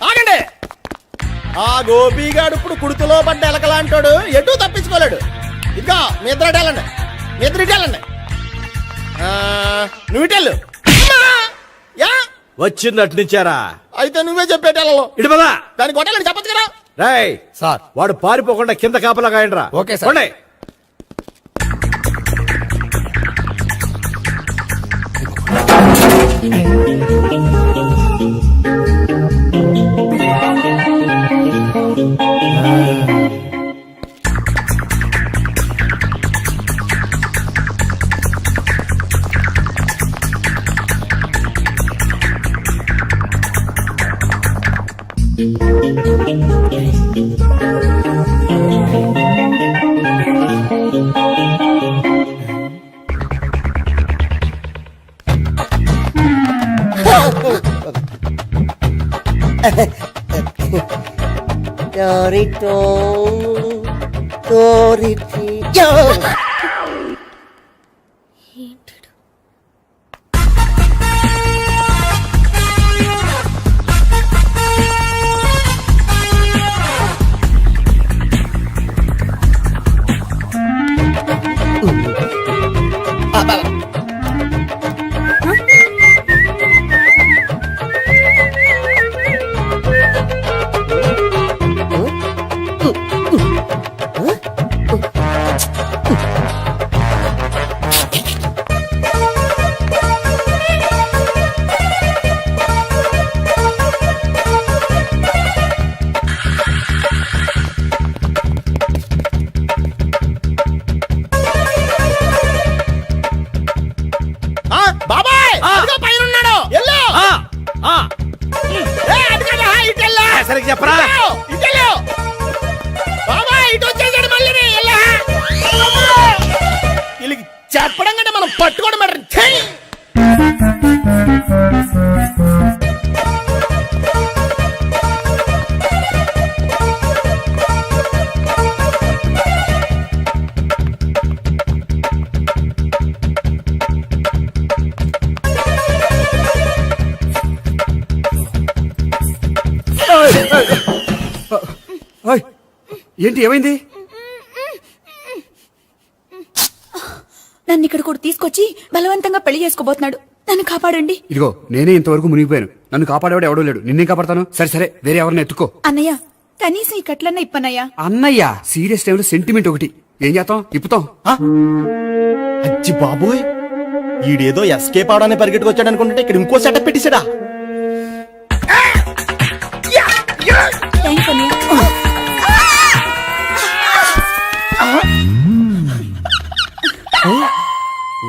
ఆగండి. ఆ గోపిగాడు ఇప్పుడు కుడుతులో పడ్డ ఎలకలాంటాడు, ఎటు తప్పించుకోలేడు. ఇంకా మీ ఇద్దరు ఇటాలండి, మీ ఇద్దరు ఇటాలండి. నువ్వు ఇటెళ్ళు. వచ్చింది అట్నుంచారా? అయితే నువ్వే చెప్పేటెళ్ళలో ఇటు పదా. దానికి కొట్టాలని చెప్పచ్చు కదా. రేయ్ సార్. వాడు పారిపోకుండా కింద కాపలా కాయండిరా. Okay sir. పోండి. బాబాయ్ పైన ఉన్నాడు. సరిగ్గా చెప్పరా. ఇటెళ్ళు బాబాయ్. ఇటు వచ్చేసాడు మళ్ళీ. వీళ్ళకి చెప్పడం కంటే మనం పట్టుకోవడం మాట. ఏంటి ఏమైంది? నన్ను ఇక్కడ కూడా తీసుకొచ్చి బలవంతంగా పెళ్లి చేసుకోబోతున్నాడు. నన్ను కాపాడండి. ఇదిగో నేనే ఇంతవరకు మునిగిపోయాను. నన్ను కాపాడేవాడు ఎవడో లేడు. నిన్నే కాపాడతాను. సరే సరే, వేరే ఎవరిని ఎత్తుకో. అన్నయ్య, కనీసం ఈ కట్లన్నా ఇప్పనయ్యా. అన్నయ్య సీరియస్ టైంలో సెంటిమెంట్ ఒకటి. ఏం చేస్తాం? ఇప్పుతాం. అచ్చి బాబోయ్, ఈడేదో ఎస్కేప్ అవడానికి పరిగెట్టుకొచ్చాడు అనుకుంటే ఇక్కడ ఇంకో సెటప్ పెట్టేశాడా. థ్యాంక్స్ అన్నయ్య.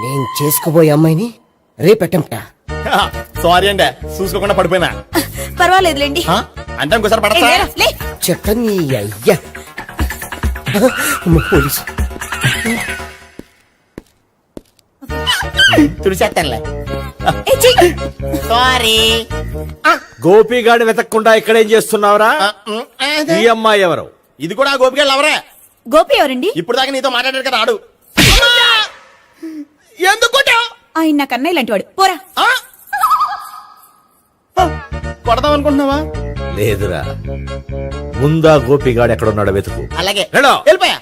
నేను చేసుకోబోయే అమ్మాయిని రేపెట్టంట. సారీ అండి, చూసుకోకుండా పడిపోయినా. పర్వాలేదులేండి. అంటే ఇంకోసారి పడతా. లే. చెట్టని అయ్యా. పోలీసు. తుడిచేస్తానులే సారీ. గోపిగాడిని వెతకకుండా ఇక్కడేం చేస్తున్నావురా? ఈ అమ్మాయి ఎవరు? ఇది కూడా గోపికలు ఎవరే? గోపి ఎవరండి? ఇప్పుడు దాకా నీతో మాట్లాడారు కదా ఆడు. ఎందుకు కొట్టావ్? ఆయన నా కన్నయ్య లాంటి వాడు. పోరా. కొడదాం అనుకుంటున్నావా? లేదురా, ముందా గోపిగాడు ఎక్కడున్నాడో వెతుకు. అలాగే హలో. వెళ్ళిపోయా.